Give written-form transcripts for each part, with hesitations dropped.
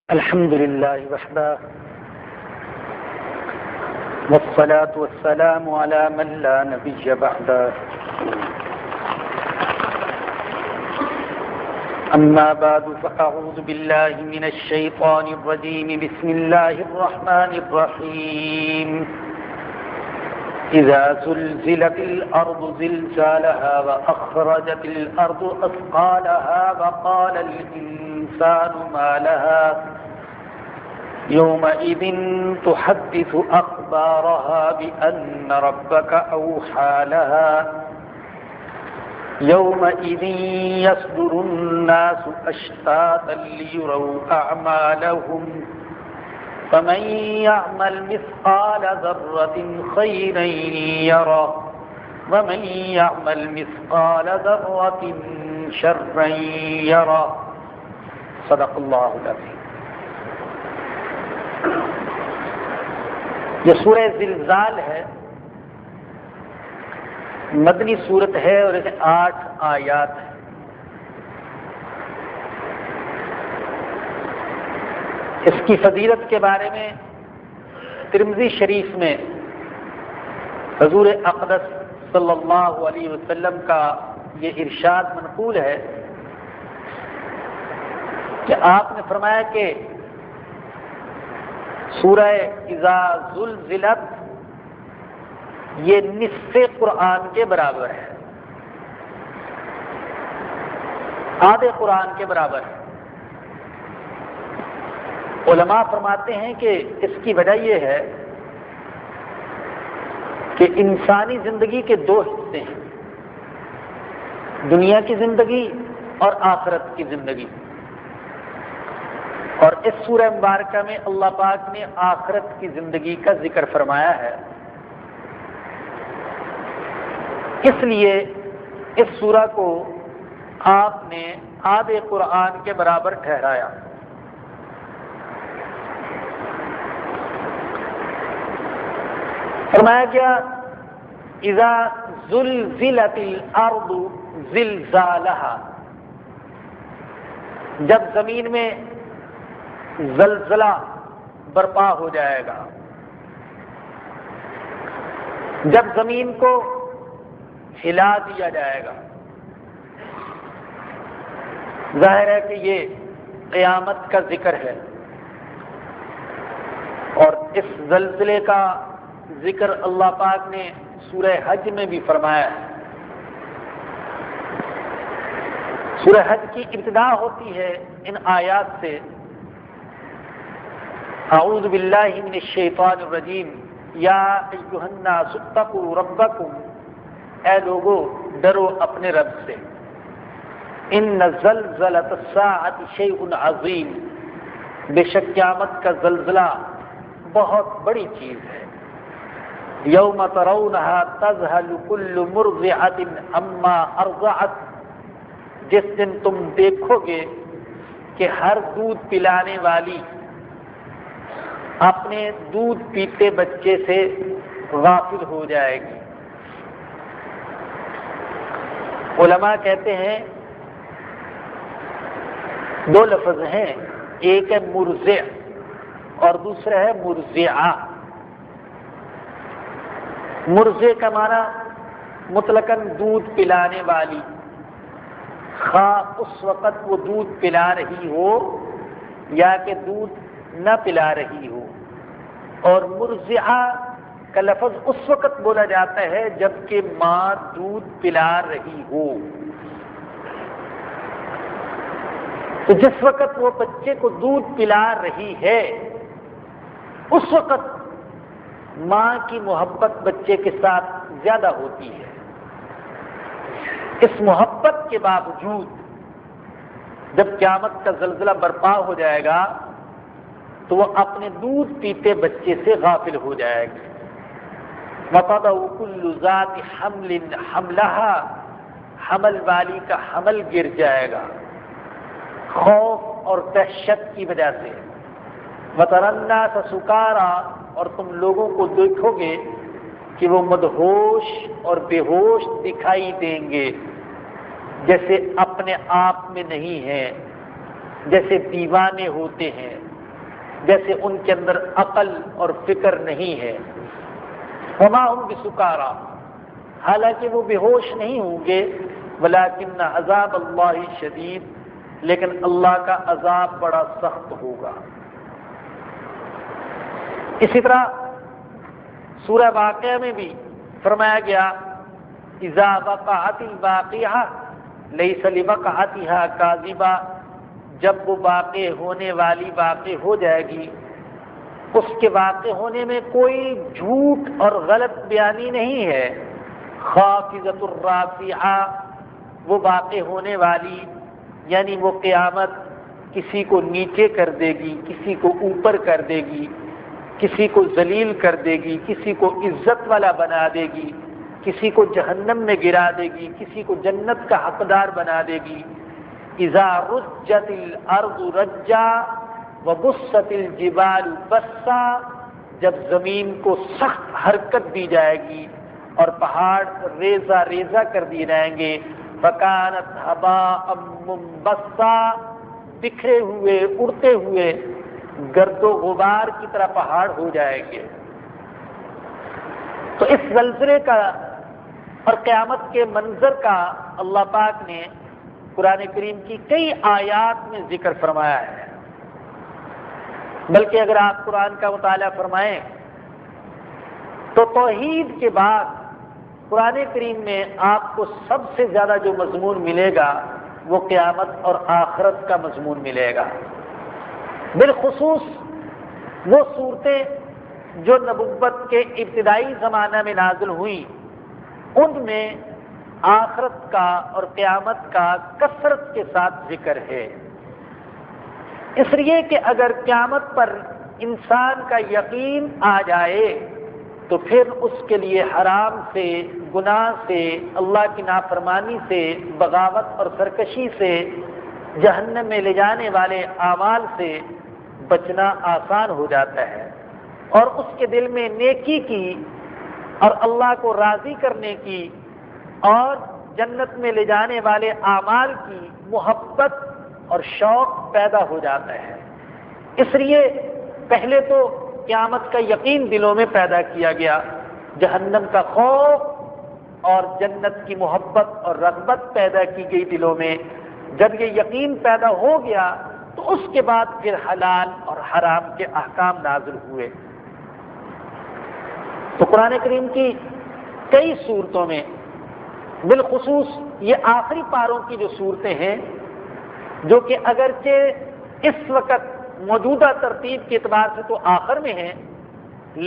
الحمد لله وحده والصلاة والسلام على من لا نبي بعده أما بعد فأعوذ بالله من الشيطان الرجيم بسم الله الرحمن الرحيم إذا زلزلت الأرض زلزالها وأخرجت الأرض أثقالها وقال الإنسان ما لها يومئذ تحدث أخبارها بأن ربك أوحى لها يومئذ يصدر الناس أشتاتا ليروا أعمالهم فمن يعمل مثقال ذرة خيرا يره ومن يعمل مثقال ذرة شرا يره صدق اللہ العظیم۔ یہ سورہ زلزال ہے، مدنی سورت ہے اور اس 8 آیات ہیں۔ اس کی فضیلت کے بارے میں ترمذی شریف میں حضور اقدس صلی اللہ علیہ وسلم کا یہ ارشاد منقول ہے کہ آپ نے فرمایا کہ سورہ اذا زلزلت یہ نصف قرآن کے برابر ہے، آدھے قرآن کے برابر ہے۔ علماء فرماتے ہیں کہ اس کی وجہ یہ ہے کہ انسانی زندگی کے 2 حصے ہیں، دنیا کی زندگی اور آخرت کی زندگی، اور اس سورہ مبارکہ میں اللہ پاک نے آخرت کی زندگی کا ذکر فرمایا ہے۔ اس لیے اس سورہ کو آپ نے آدھے قرآن کے برابر ٹھہرایا۔ فرمایا گیا اذا زلزلت الارض زلزالها، جب زمین میں زلزلہ برپا ہو جائے گا، جب زمین کو ہلا دیا جائے گا۔ ظاہر ہے کہ یہ قیامت کا ذکر ہے، اور اس زلزلے کا ذکر اللہ پاک نے سورہ حج میں بھی فرمایا ہے۔ سورہ حج کی ابتدا ہوتی ہے ان آیات سے، اعوذ باللہ من الشیطان الرجیم یا ایھا الناس اتقوا ربکم، اے لوگو ڈرو اپنے رب سے، ان زلزلۃ الساعۃ شیء عظیم، بے شک قیامت کا زلزلہ بہت بڑی چیز ہے۔ یوم ترونھا تذہل کل مرضعۃ عما ارضعت، جس دن تم دیکھو گے کہ ہر دودھ پلانے والی اپنے دودھ پیتے بچے سے غافل ہو جائے گی۔ علماء کہتے ہیں 2 لفظ ہیں، ایک ہے مرضع اور دوسرا ہے مرضعہ۔ مرضع کا معنی مطلقاً دودھ پلانے والی، خواہ اس وقت وہ دودھ پلا رہی ہو یا کہ دودھ نہ پلا رہی ہو، اور مرضعہ کا لفظ اس وقت بولا جاتا ہے جبکہ ماں دودھ پلا رہی ہو۔ تو جس وقت وہ بچے کو دودھ پلا رہی ہے اس وقت ماں کی محبت بچے کے ساتھ زیادہ ہوتی ہے۔ اس محبت کے باوجود جب قیامت کا زلزلہ برپا ہو جائے گا تو وہ اپنے دودھ پیتے بچے سے غافل ہو جائے گی۔ وَتَضَعُ كُلُّ ذَاتِ حَمْلٍ حَمْلَهَا، حمل والی کا حمل گر جائے گا خوف اور دہشت کی وجہ سے۔ وَتَرَى النَّاسَ سُكَارَىٰ، اور تم لوگوں کو دیکھو گے کہ وہ مدہوش اور بے ہوش دکھائی دیں گے، جیسے اپنے آپ میں نہیں ہیں، جیسے دیوانے ہوتے ہیں، جیسے ان کے اندر عقل اور فکر نہیں ہے. وما هم بسکارا، حالانکہ وہ بے ہوش نہیں ہوں گے. ولکن عذاب اللہ شدید، لیکن اللہ کا عذاب بڑا سخت ہوگا. اسی طرح سورہ واقعہ میں بھی فرمایا گیا اذا وقعت الواقعہ لیس لوقعتها کاذبہ، جب وہ واقع ہونے والی واقع ہو جائے گی، اس کے واقع ہونے میں کوئی جھوٹ اور غلط بیانی نہیں ہے. خافضۃ الرافعہ، وہ واقع ہونے والی یعنی وہ قیامت کسی کو نیچے کر دے گی، کسی کو اوپر کر دے گی، کسی کو ذلیل کر دے گی، کسی کو عزت والا بنا دے گی، کسی کو جہنم میں گرا دے گی، کسی کو جنت کا حقدار بنا دے گی. اذا رجت الارض رجا وبست الجبال بسا، جب زمین کو سخت حرکت دی جائے گی اور پہاڑ ریزہ ریزہ کر دیے جائیں گے. فکانت ہباء منبثا، بکھرے ہوئے اڑتے ہوئے گرد و غبار کی طرح پہاڑ ہو جائیں گے. تو اس زلزلے کا اور قیامت کے منظر کا اللہ پاک نے قرآن کریم کی کئی آیات میں ذکر فرمایا ہے. بلکہ اگر آپ قرآن کا مطالعہ فرمائیں تو توحید کے بعد قرآن کریم میں آپ کو سب سے زیادہ جو مضمون ملے گا وہ قیامت اور آخرت کا مضمون ملے گا. بالخصوص وہ صورتیں جو نبوت کے ابتدائی زمانہ میں نازل ہوئیں، ان میں آخرت کا اور قیامت کا کثرت کے ساتھ ذکر ہے. اس لیے کہ اگر قیامت پر انسان کا یقین آ جائے تو پھر اس کے لیے حرام سے، گناہ سے، اللہ کی نافرمانی سے، بغاوت اور سرکشی سے، جہنم میں لے جانے والے اعمال سے بچنا آسان ہو جاتا ہے، اور اس کے دل میں نیکی کی اور اللہ کو راضی کرنے کی اور جنت میں لے جانے والے اعمال کی محبت اور شوق پیدا ہو جاتا ہے. اس لیے پہلے تو قیامت کا یقین دلوں میں پیدا کیا گیا، جہنم کا خوف اور جنت کی محبت اور رغبت پیدا کی گئی دلوں میں. جب یہ یقین پیدا ہو گیا تو اس کے بعد پھر حلال اور حرام کے احکام نازل ہوئے. تو قرآن کریم کی کئی صورتوں میں، بالخصوص یہ آخری پاروں کی جو صورتیں ہیں، جو کہ اگرچہ اس وقت موجودہ ترتیب کے اعتبار سے تو آخر میں ہیں،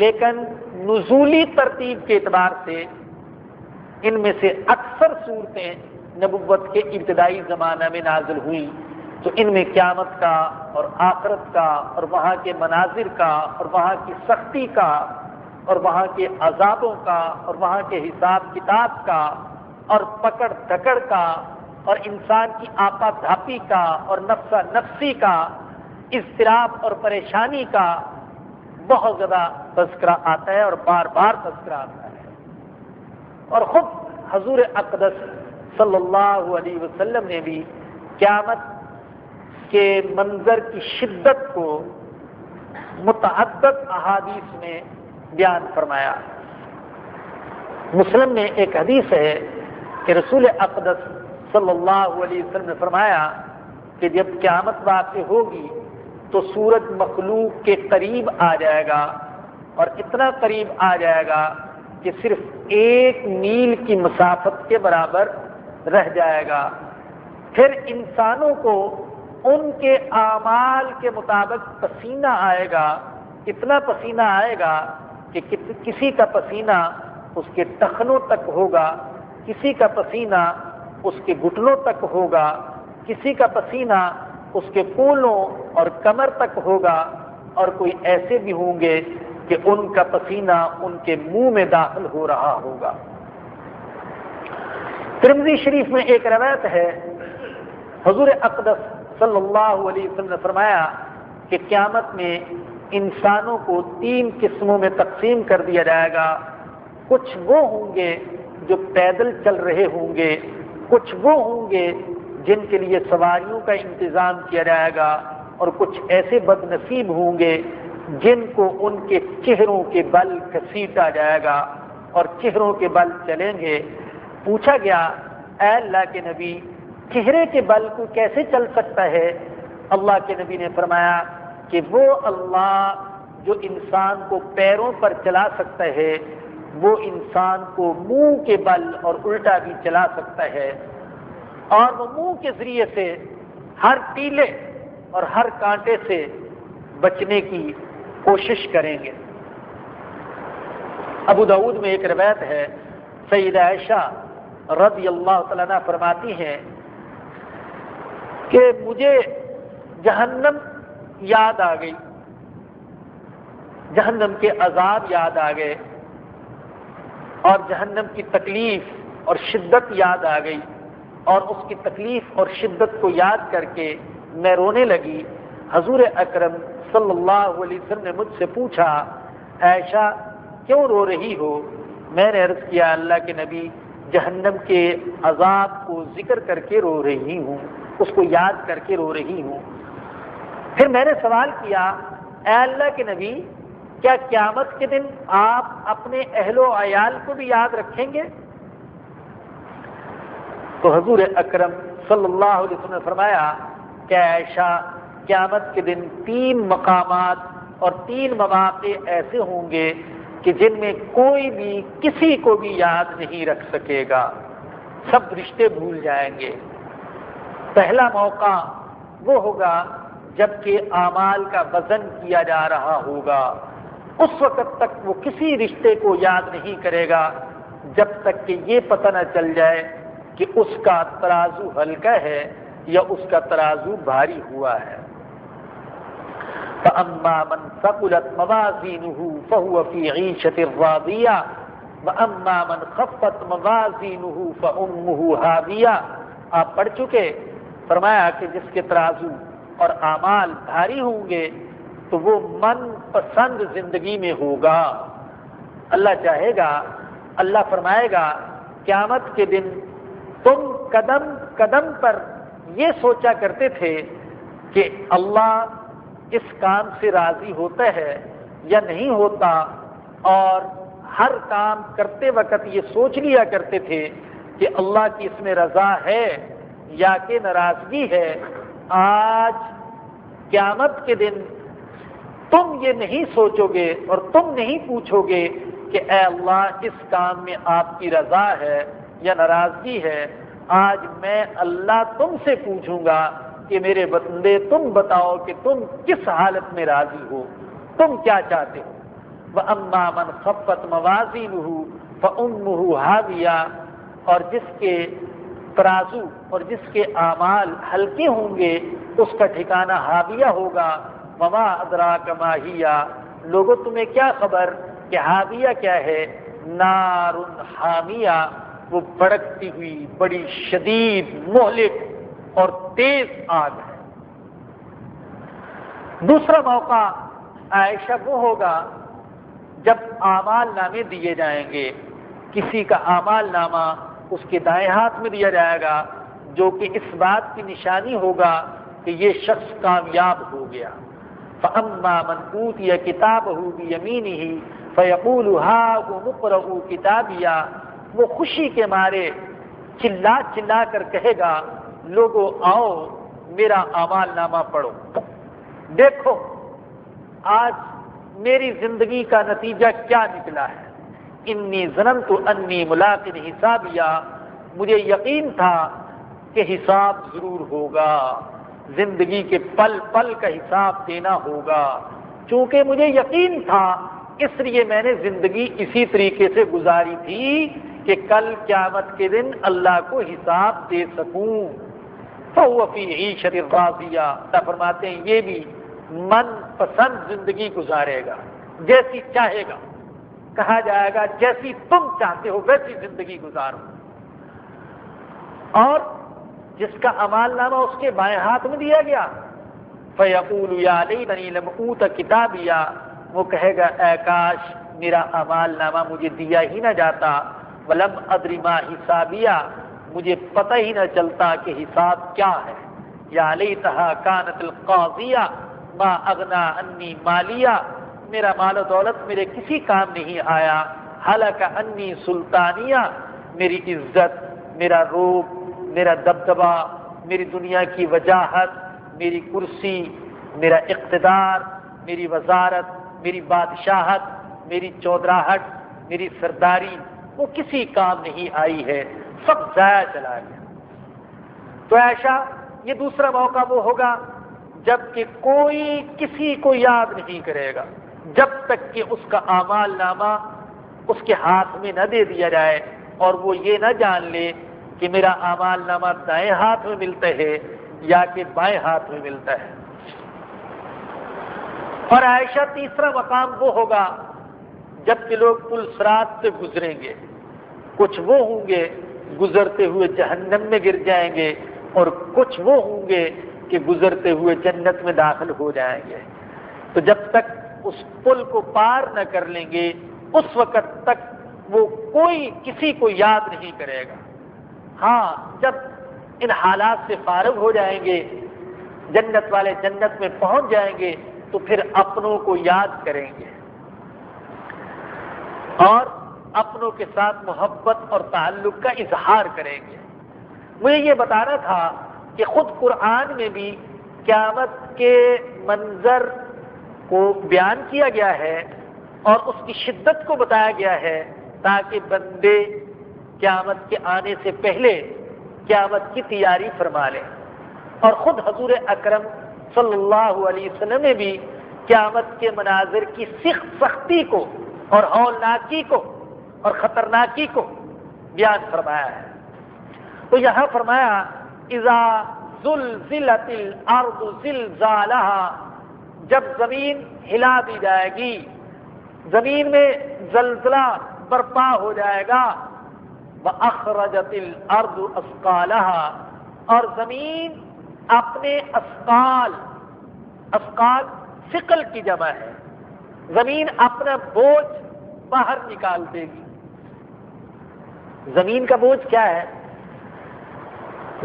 لیکن نزولی ترتیب کے اعتبار سے ان میں سے اکثر صورتیں نبوت کے ابتدائی زمانہ میں نازل ہوئیں. تو ان میں قیامت کا اور آخرت کا اور وہاں کے مناظر کا اور وہاں کی سختی کا اور وہاں کے عذابوں کا اور وہاں کے حساب کتاب کا اور پکڑ دھکڑ کا اور انسان کی آپا دھاپی کا اور نفسا نفسی کا، اضطراب اور پریشانی کا بہت زیادہ تذکرہ آتا ہے اور بار بار تذکرہ آتا ہے. اور خود حضور اقدس صلی اللہ علیہ وسلم نے بھی قیامت کے منظر کی شدت کو متعدد احادیث میں بیان فرمایا. مسلم میں ایک حدیث ہے کہ رسول اقدس صلی اللہ علیہ وسلم نے فرمایا کہ جب قیامت واقع ہوگی تو سورج مخلوق کے قریب آ جائے گا، اور اتنا قریب آ جائے گا کہ صرف 1 میل کی مسافت کے برابر رہ جائے گا. پھر انسانوں کو ان کے اعمال کے مطابق پسینہ آئے گا، اتنا پسینہ آئے گا کہ کسی کا پسینہ اس کے ٹخنوں تک ہوگا، کسی کا پسینہ اس کے گھٹنوں تک ہوگا، کسی کا پسینہ اس کے کولوں اور کمر تک ہوگا، اور کوئی ایسے بھی ہوں گے کہ ان کا پسینہ ان کے منہ میں داخل ہو رہا ہوگا. ترمذی شریف میں ایک روایت ہے، حضور اقدس صلی اللہ علیہ وسلم نے فرمایا کہ قیامت میں انسانوں کو 3 قسموں میں تقسیم کر دیا جائے گا. کچھ وہ ہوں گے جو پیدل چل رہے ہوں گے، کچھ وہ ہوں گے جن کے لیے سواریوں کا انتظام کیا جائے گا، اور کچھ ایسے بد نصیب ہوں گے جن کو ان کے چہروں کے بل گھسیٹا جائے گا اور چہروں کے بل چلیں گے۔ پوچھا گیا اے اللہ کے نبی چہرے کے بل کو کیسے چل سکتا ہے؟ اللہ کے نبی نے فرمایا کہ وہ اللہ جو انسان کو پیروں پر چلا سکتا ہے وہ انسان کو منہ کے بل اور الٹا بھی چلا سکتا ہے، اور وہ منہ کے ذریعے سے ہر ٹیلے اور ہر کانٹے سے بچنے کی کوشش کریں گے۔ ابو داؤد میں ایک روایت ہے، سیدہ عائشہ رضی اللہ تعالیٰ عنہ فرماتی ہیں کہ مجھے جہنم یاد آ گئی، جہنم کے عذاب یاد آ گئے اور جہنم کی تکلیف اور شدت یاد آ گئی، اور اس کی تکلیف اور شدت کو یاد کر کے میں رونے لگی۔ حضور اکرم صلی اللہ علیہ وسلم نے مجھ سے پوچھا عائشہ کیوں رو رہی ہو؟ میں نے عرض کیا اللہ کے نبی جہنم کے عذاب کو ذکر کر کے رو رہی ہوں، اس کو یاد کر کے رو رہی ہوں۔ پھر میں نے سوال کیا اے اللہ کے نبی کیا قیامت کے دن آپ اپنے اہل و عیال کو بھی یاد رکھیں گے؟ تو حضور اکرم صلی اللہ علیہ وسلم نے فرمایا کہ عائشہ قیامت کے دن 3 مقامات اور 3 مواقع ایسے ہوں گے کہ جن میں کوئی بھی کسی کو بھی یاد نہیں رکھ سکے گا، سب رشتے بھول جائیں گے۔ پہلا موقع وہ ہوگا جب کہ اعمال کا وزن کیا جا رہا ہوگا، اس وقت تک وہ کسی رشتے کو یاد نہیں کرے گا جب تک کہ یہ پتہ نہ چل جائے کہ اس کا ترازو ہلکا ہے یا اس کا ترازو بھاری ہوا ہے۔ فَأَمَّا مَنْ ثَقُلَتْ مَوَازِينُهُ فَهُوَ فِي عِيشَةٍ رَاضِيَةٍ وَأَمَّا مَنْ خَفَّتْ مَوَازِينُهُ فَأُمُّهُ هَاوِيَةٌ۔ آپ پڑھ چکے، فرمایا کہ جس کے ترازو اور اعمال بھاری ہوں گے تو وہ من پسند زندگی میں ہوگا۔ اللہ چاہے گا، اللہ فرمائے گا قیامت کے دن تم قدم قدم پر یہ سوچا کرتے تھے کہ اللہ اس کام سے راضی ہوتا ہے یا نہیں ہوتا، اور ہر کام کرتے وقت یہ سوچ لیا کرتے تھے کہ اللہ کی اس میں رضا ہے یا کہ ناراضگی ہے۔ آج قیامت کے دن تم یہ نہیں سوچو گے اور تم نہیں پوچھو گے کہ اے اللہ اس کام میں آپ کی رضا ہے یا ناراضگی ہے۔ آج میں اللہ تم سے پوچھوں گا کہ میرے بندے تم بتاؤ کہ تم کس حالت میں راضی ہو، تم کیا چاہتے ہو۔ وَأَمَّا مَنْ خَفَّتْ مَوَازِينُهُ فَأُمُّهُ هَاوِيَةٌ، اور جس کے ترازو اور جس کے اعمال ہلکے ہوں گے اس کا ٹھکانہ ہاویہ ہوگا۔ وَمَا أَدْرَاكَ مَا هِيَ، لوگوں تمہیں کیا خبر کہ ہاویہ کیا ہے؟ نار حامیہ، وہ بھڑکتی ہوئی بڑی شدید مہلک اور تیز آگ ہے۔ دوسرا موقع عائشہ وہ ہوگا جب اعمال نامے دیے جائیں گے، کسی کا اعمال نامہ اس کے دائیں ہاتھ میں دیا جائے گا جو کہ اس بات کی نشانی ہوگا کہ یہ شخص کامیاب ہو گیا۔ فَأَمَّا مَنْ أُوتِيَ كِتَابَهُ بِيَمِينِهِ فَيَقُولُ هَاؤُمُ اقْرَءُوا كِتَابِيَهْ، وہ خوشی کے مارے چلا چلا کر کہے گا لوگو آؤ میرا اعمال نامہ پڑھو، دیکھو آج میری زندگی کا نتیجہ کیا نکلا ہے۔ انی ظننت انی ملاق حسابیہ، مجھے یقین تھا کہ حساب ضرور ہوگا، زندگی کے پل پل کا حساب دینا ہوگا، چونکہ مجھے یقین تھا اس لیے میں نے زندگی اسی طریقے سے گزاری تھی کہ کل قیامت کے دن اللہ کو حساب دے سکوں۔ فَهُوَ فِي عِيشَةٍ رَاضِيَةٍ، اللہ فرماتے ہیں یہ بھی من پسند زندگی گزارے گا، جیسی چاہے گا، کہا جائے گا جیسی تم چاہتے ہو ویسی زندگی گزارو۔ اور جس کا اعمال نامہ اس کے بائیں ہاتھ میں دیا گیا فَيَقُولُ يَا لَيْتَنِي لَمْ أُوتَ كِتَابِيَهْ، وہ کہے گا اے کاش میرا اعمال نامہ مجھے دیا ہی نہ جاتا، وَلَمْ أَدْرِ مَا حِسَابِيَهْ، مجھے پتہ ہی نہ چلتا کہ حساب کیا ہے، یا لیتہا کانت القاضیہ ما اغنا انی مالیہ، میرا مال و دولت میرے کسی کام نہیں آیا، ہلک انی سلطانیہ، میری عزت، میرا روب، میرا دبدبہ، میری دنیا کی وجاہت، میری کرسی، میرا اقتدار، میری وزارت، میری بادشاہت، میری چودراہٹ، میری سرداری، وہ کسی کام نہیں آئی ہے، سب ضائع چلا گیا۔ تو عائشہ یہ دوسرا موقع وہ ہوگا جب کہ کوئی کسی کو یاد نہیں کرے گا، جب تک کہ اس کا اعمال نامہ اس کے ہاتھ میں نہ دے دیا جائے اور وہ یہ نہ جان لے کہ میرا اعمال نامہ دائیں ہاتھ میں ملتا ہے یا کہ بائیں ہاتھ میں ملتا ہے۔ اور عائشہ تیسرا مقام وہ ہوگا جب کہ لوگ پل صراط سے گزریں گے، کچھ وہ ہوں گے گزرتے ہوئے جہنم میں گر جائیں گے اور کچھ وہ ہوں گے کہ گزرتے ہوئے جنت میں داخل ہو جائیں گے۔ تو جب تک اس پل کو پار نہ کر لیں گے اس وقت تک وہ کوئی کسی کو یاد نہیں کرے گا۔ ہاں جب ان حالات سے فارغ ہو جائیں گے، جنت والے جنت میں پہنچ جائیں گے تو پھر اپنوں کو یاد کریں گے اور اپنوں کے ساتھ محبت اور تعلق کا اظہار کریں گے۔ مجھے یہ بتانا تھا کہ خود قرآن میں بھی قیامت کے منظر کو بیان کیا گیا ہے اور اس کی شدت کو بتایا گیا ہے تاکہ بندے قیامت کے آنے سے پہلے قیامت کی تیاری فرما لیں۔ اور خود حضور اکرم صلی اللہ علیہ وسلم نے بھی قیامت کے مناظر کی سختی کو اور ہولناکی کو اور خطرناکی کو بیان فرمایا ہے۔ تو یہاں فرمایا اذا زلزلت الارض زلزالها، جب زمین ہلا دی جائے گی، زمین میں زلزلہ برپا ہو جائے گا، وَأَخْرَجَتِ الْأَرْضُ أَثْقَالَهَا، اور زمین اپنے اثقال ثقل کی جمع ہے، زمین اپنا بوجھ باہر نکال دے گی۔ زمین کا بوجھ کیا ہے؟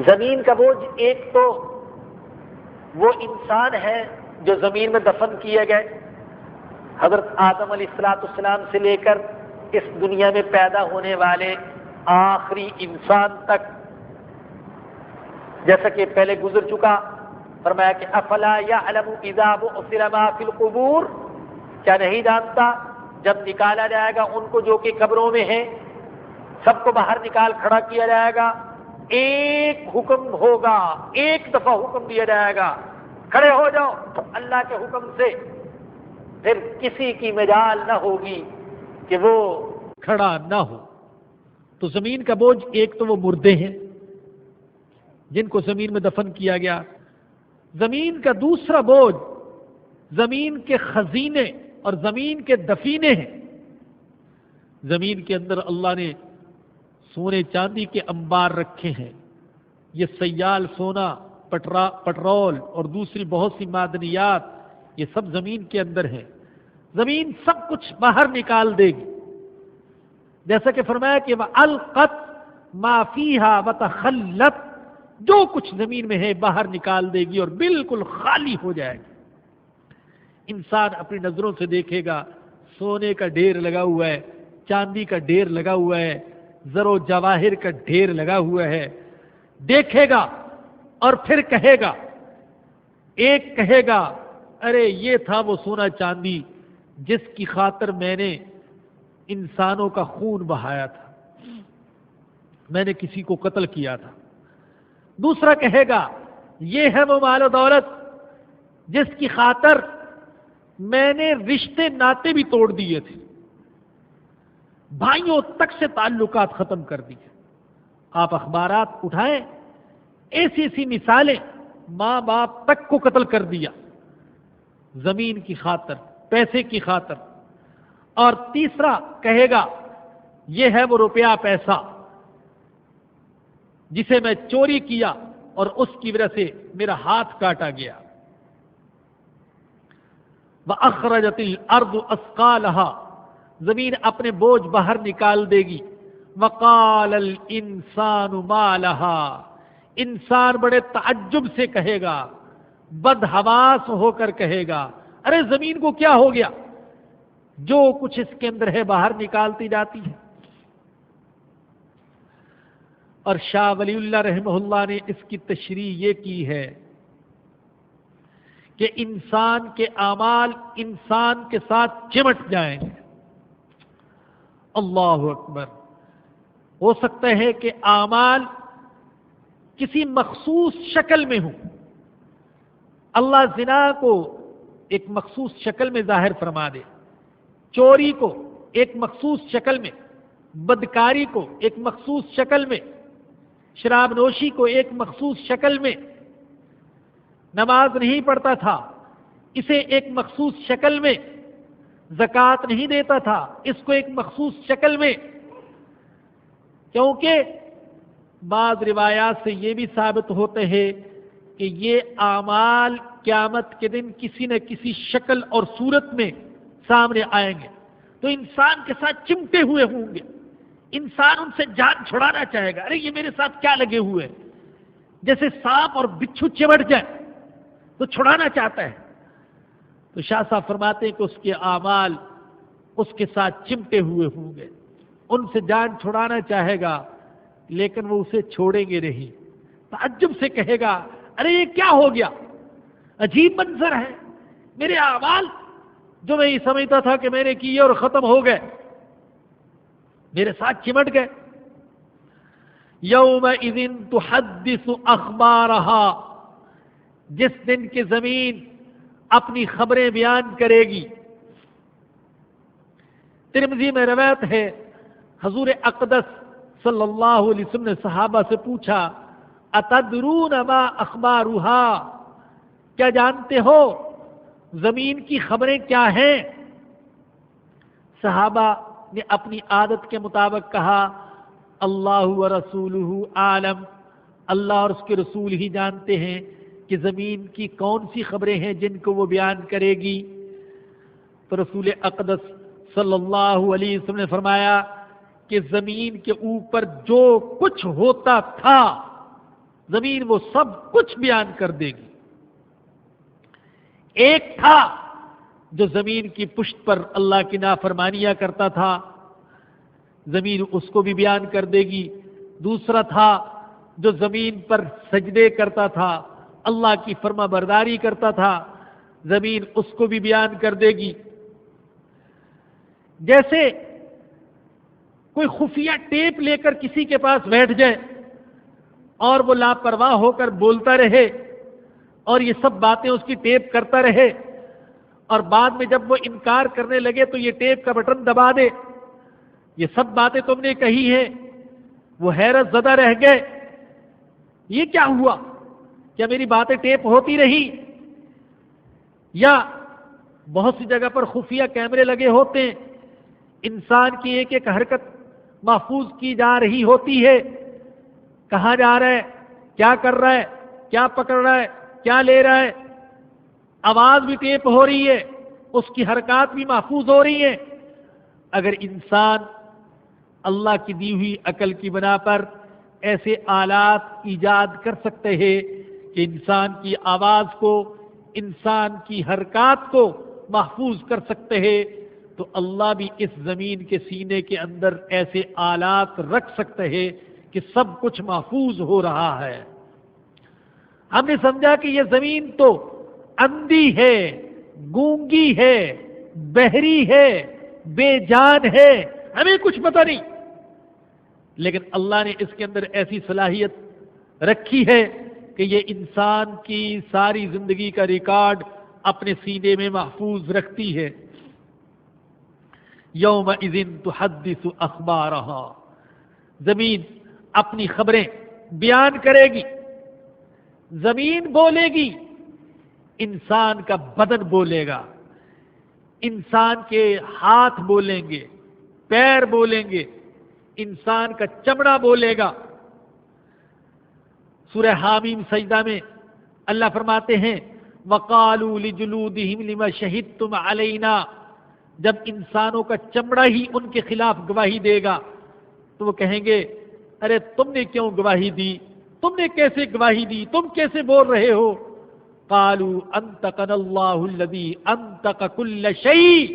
زمین کا بوجھ ایک تو وہ انسان ہے جو زمین میں دفن کیے گئے، حضرت آدم علیہ السلام سے لے کر اس دنیا میں پیدا ہونے والے آخری انسان تک، جیسا کہ پہلے گزر چکا، فرمایا کہ افلا یعلم اذا بعثر ما فی القبور، کیا نہیں جانتا جب نکالا جائے گا ان کو جو کہ قبروں میں ہیں، سب کو باہر نکال کھڑا کیا جائے گا، ایک حکم ہوگا، ایک دفعہ حکم دیا جائے گا کھڑے ہو جاؤ اللہ کے حکم سے، پھر کسی کی مجال نہ ہوگی کہ وہ کھڑا نہ ہو۔ تو زمین کا بوجھ ایک تو وہ مردے ہیں جن کو زمین میں دفن کیا گیا، زمین کا دوسرا بوجھ زمین کے خزینے اور زمین کے دفینے ہیں۔ زمین کے اندر اللہ نے سونے چاندی کے انبار رکھے ہیں، یہ سیال سونا، پٹرول اور دوسری بہت سی معدنیات، یہ سب زمین کے اندر ہیں۔ زمین سب کچھ باہر نکال دے گی، جیسا کہ فرمایا کہ وَأَلْقَتْ مَا فِيهَا وَتَخَلَّتْ، جو کچھ زمین میں ہے باہر نکال دے گی اور بالکل خالی ہو جائے گی۔ انسان اپنی نظروں سے دیکھے گا سونے کا ڈھیر لگا ہوا ہے، چاندی کا ڈھیر لگا ہوا ہے، زر و جواہر کا ڈھیر لگا ہوا ہے، دیکھے گا اور پھر کہے گا، ایک کہے گا ارے یہ تھا وہ سونا چاندی جس کی خاطر میں نے انسانوں کا خون بہایا تھا، میں نے کسی کو قتل کیا تھا۔ دوسرا کہے گا یہ ہے وہ مال و دولت جس کی خاطر میں نے رشتے ناطے بھی توڑ دیے تھے، بھائیوں تک سے تعلقات ختم کر دیے۔ آپ اخبارات اٹھائیں، ایسی ایسی مثالیں، ماں باپ تک کو قتل کر دیا زمین کی خاطر، پیسے کی خاطر۔ اور تیسرا کہے گا یہ ہے وہ روپیہ پیسہ جسے میں چوری کیا اور اس کی وجہ سے میرا ہاتھ کاٹا گیا۔ وَأَخْرَجَتِ الْأَرْضُ أَثْقَالَهَا، زمین اپنے بوجھ باہر نکال دے گی۔ وَقَالَ الْإِنسَانُ مَا لَهَا، انسان بڑے تعجب سے کہے گا، بدحواس ہو کر کہے گا، ارے زمین کو کیا ہو گیا؟ جو کچھ اس کے اندر ہے باہر نکالتی جاتی ہے۔ اور شاہ ولی اللہ رحمہ اللہ نے اس کی تشریح یہ کی ہے کہ انسان کے اعمال انسان کے ساتھ چمٹ جائیں گے۔ اللہ اکبر! ہو سکتا ہے کہ اعمال کسی مخصوص شکل میں ہوں، اللہ زنا کو ایک مخصوص شکل میں ظاہر فرما دے، چوری کو ایک مخصوص شکل میں، بدکاری کو ایک مخصوص شکل میں، شراب نوشی کو ایک مخصوص شکل میں، نماز نہیں پڑھتا تھا اسے ایک مخصوص شکل میں، زکوٰۃ نہیں دیتا تھا اس کو ایک مخصوص شکل میں، کیونکہ بعض روایات سے یہ بھی ثابت ہوتے ہیں کہ یہ اعمال قیامت کے دن کسی نہ کسی شکل اور صورت میں سامنے آئیں گے، تو انسان کے ساتھ چمٹے ہوئے ہوں گے، انسان ان سے جان چھڑانا چاہے گا، ارے یہ میرے ساتھ کیا لگے ہوئے، جیسے سانپ اور بچھو چمٹ جائے تو چھڑانا چاہتا ہے۔ تو شاہ صاحب فرماتے ہیں کہ اس کے اعمال اس کے ساتھ چمٹے ہوئے ہوں گے، ان سے جان چھڑانا چاہے گا لیکن وہ اسے چھوڑیں گے نہیں، تعجب سے کہے گا، ارے یہ کیا ہو گیا، عجیب منظر ہے، میرے اعمال جو میں یہ سمجھتا تھا کہ میں نے کیے اور ختم ہو گئے میرے ساتھ چمٹ گئے۔ یومئذ تحدث اخبارہا، جس دن کی زمین اپنی خبریں بیان کرے گی۔ ترمذی میں روایت ہے، حضور اقدس صلی اللہ علیہ وسلم نے صحابہ سے پوچھا، اتدرون ما اخبارہا، کیا جانتے ہو زمین کی خبریں کیا ہیں؟ صحابہ نے اپنی عادت کے مطابق کہا، اللہ و رسولہ عالم، اللہ اور اس کے رسول ہی جانتے ہیں کہ زمین کی کون سی خبریں ہیں جن کو وہ بیان کرے گی۔ تو رسول اقدس صلی اللہ علیہ وسلم نے فرمایا کہ زمین کے اوپر جو کچھ ہوتا تھا زمین وہ سب کچھ بیان کر دے گی۔ ایک تھا جو زمین کی پشت پر اللہ کی نافرمانیاں کرتا تھا، زمین اس کو بھی بیان کر دے گی۔ دوسرا تھا جو زمین پر سجدے کرتا تھا، اللہ کی فرما برداری کرتا تھا، زمین اس کو بھی بیان کر دے گی۔ جیسے کوئی خفیہ ٹیپ لے کر کسی کے پاس بیٹھ جائے اور وہ لاپرواہ ہو کر بولتا رہے اور یہ سب باتیں اس کی ٹیپ کرتا رہے، اور بعد میں جب وہ انکار کرنے لگے تو یہ ٹیپ کا بٹن دبا دے، یہ سب باتیں تم نے کہی ہیں، وہ حیرت زدہ رہ گئے، یہ کیا ہوا، کیا میری باتیں ٹیپ ہوتی رہی؟ یا بہت سی جگہ پر خفیہ کیمرے لگے ہوتے ہیں، انسان کی ایک ایک حرکت محفوظ کی جا رہی ہوتی ہے، کہاں جا رہا ہے، کیا کر رہا ہے، کیا پکڑ رہا ہے، کیا لے رہا ہے، آواز بھی ٹیپ ہو رہی ہے، اس کی حرکات بھی محفوظ ہو رہی ہیں۔ اگر انسان اللہ کی دی ہوئی عقل کی بنا پر ایسے آلات ایجاد کر سکتے ہیں کہ انسان کی آواز کو، انسان کی حرکات کو محفوظ کر سکتے ہیں، تو اللہ بھی اس زمین کے سینے کے اندر ایسے آلات رکھ سکتے ہیں کہ سب کچھ محفوظ ہو رہا ہے۔ ہم نے سمجھا کہ یہ زمین تو اندھی ہے، گونگی ہے، بہری ہے، بے جان ہے، ہمیں کچھ پتہ نہیں، لیکن اللہ نے اس کے اندر ایسی صلاحیت رکھی ہے کہ یہ انسان کی ساری زندگی کا ریکارڈ اپنے سینے میں محفوظ رکھتی ہے۔ یومئذ تحدث اخبارہا، زمین اپنی خبریں بیان کرے گی، زمین بولے گی، انسان کا بدن بولے گا، انسان کے ہاتھ بولیں گے، پیر بولیں گے، انسان کا چمڑا بولے گا۔ سورہ حامیم سجدہ میں اللہ فرماتے ہیں، وَقَالُوا لِجُلُودِهِمْ لِمَ شَهِدتُّمْ عَلَيْنَا، جب انسانوں کا چمڑا ہی ان کے خلاف گواہی دے گا تو وہ کہیں گے، ارے تم نے کیوں گواہی دی، تم نے کیسے گواہی دی؟ تم کیسے بول رہے ہو؟ قالوا انطقنا اللہ الذی انطق کل شیء،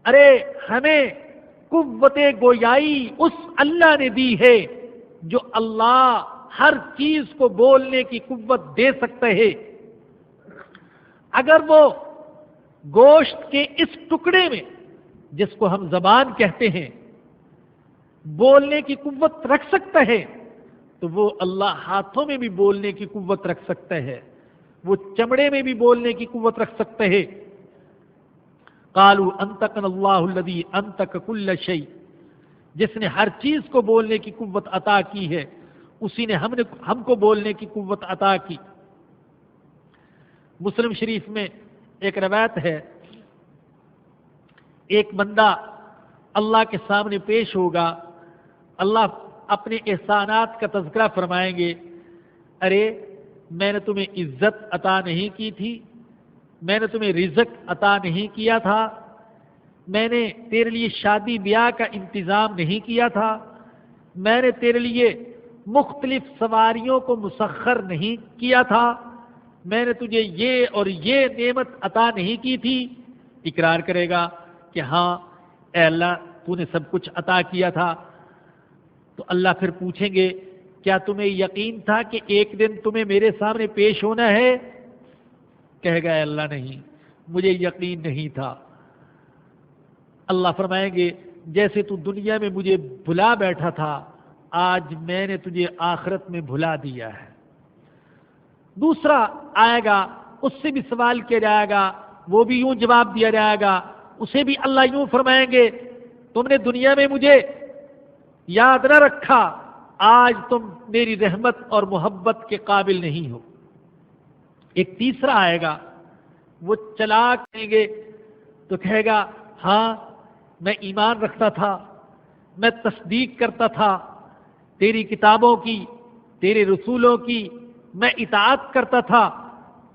ارے ہمیں قوت گویائی اس اللہ نے دی ہے جو اللہ ہر چیز کو بولنے کی قوت دے سکتا ہے۔ اگر وہ گوشت کے اس ٹکڑے میں جس کو ہم زبان کہتے ہیں بولنے کی قوت رکھ سکتا ہے تو وہ اللہ ہاتھوں میں بھی بولنے کی قوت رکھ سکتا ہے، وہ چمڑے میں بھی بولنے کی قوت رکھ سکتا ہے۔ قالوا انطقنا اللہ الذی انطق کل شیء، جس نے ہر چیز کو بولنے کی قوت عطا کی ہے اسی نے ہم کو بولنے کی قوت عطا کی۔ مسلم شریف میں ایک روایت ہے، ایک بندہ اللہ کے سامنے پیش ہوگا، اللہ اپنے احسانات کا تذکرہ فرمائیں گے، ارے میں نے تمہیں عزت عطا نہیں کی تھی، میں نے تمہیں رزق عطا نہیں کیا تھا، میں نے تیرے لیے شادی بیاہ کا انتظام نہیں کیا تھا، میں نے تیرے لیے مختلف سواریوں کو مسخر نہیں کیا تھا، میں نے تجھے یہ اور یہ نعمت عطا نہیں کی تھی۔ اقرار کرے گا کہ ہاں اے اللہ تو نے سب کچھ عطا کیا تھا۔ تو اللہ پھر پوچھیں گے کیا تمہیں یقین تھا کہ ایک دن تمہیں میرے سامنے پیش ہونا ہے؟ کہے گا اے اللہ نہیں، مجھے یقین نہیں تھا۔ اللہ فرمائیں گے جیسے تو دنیا میں مجھے بھلا بیٹھا تھا آج میں نے تجھے آخرت میں بھلا دیا ہے۔ دوسرا آئے گا، اس سے بھی سوال کیا جائے گا، وہ بھی یوں جواب دیا جائے گا، اسے بھی اللہ یوں فرمائیں گے تم نے دنیا میں مجھے یاد نہ رکھا، آج تم میری رحمت اور محبت کے قابل نہیں ہو۔ ایک تیسرا آئے گا، وہ چلا کہیں گے تو کہے گا ہاں میں ایمان رکھتا تھا، میں تصدیق کرتا تھا تیری کتابوں کی، تیرے رسولوں کی، میں اطاعت کرتا تھا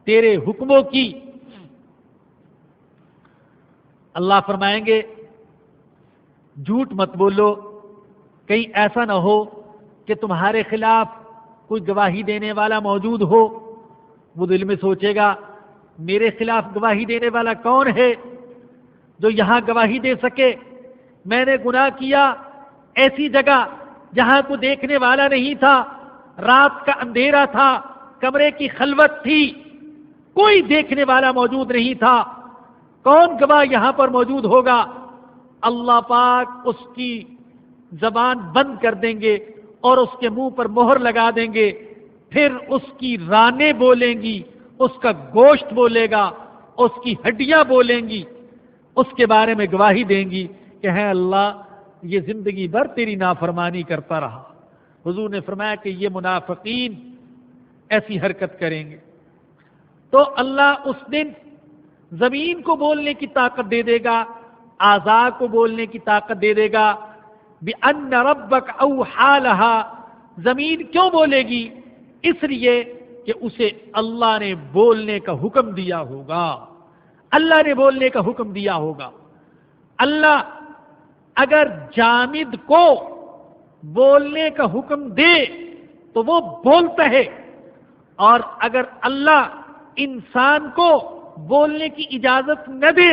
تیرے حکموں کی۔ اللہ فرمائیں گے جھوٹ مت بولو، کہیں ایسا نہ ہو کہ تمہارے خلاف کوئی گواہی دینے والا موجود ہو۔ وہ دل میں سوچے گا میرے خلاف گواہی دینے والا کون ہے جو یہاں گواہی دے سکے؟ میں نے گناہ کیا ایسی جگہ جہاں کو دیکھنے والا نہیں تھا، رات کا اندھیرا تھا، کمرے کی خلوت تھی، کوئی دیکھنے والا موجود نہیں تھا، کون گواہ یہاں پر موجود ہوگا؟ اللہ پاک اس کی زبان بند کر دیں گے اور اس کے منہ پر مہر لگا دیں گے، پھر اس کی رانیں بولیں گی، اس کا گوشت بولے گا، اس کی ہڈیاں بولیں گی، اس کے بارے میں گواہی دیں گی کہ ہے اللہ یہ زندگی بھر تیری نافرمانی کرتا رہا۔ حضور نے فرمایا کہ یہ منافقین ایسی حرکت کریں گے تو اللہ اس دن زمین کو بولنے کی طاقت دے دے گا، اعضاء کو بولنے کی طاقت دے دے گا۔ بِأَنَّ رَبَّكَ أَوْحَىٰ لَهَا، زمین کیوں بولے گی؟ اس لیے کہ اسے اللہ نے بولنے کا حکم دیا ہوگا، اللہ نے بولنے کا حکم دیا ہوگا۔ اللہ اگر جامد کو بولنے کا حکم دے تو وہ بولتا ہے، اور اگر اللہ انسان کو بولنے کی اجازت نہ دے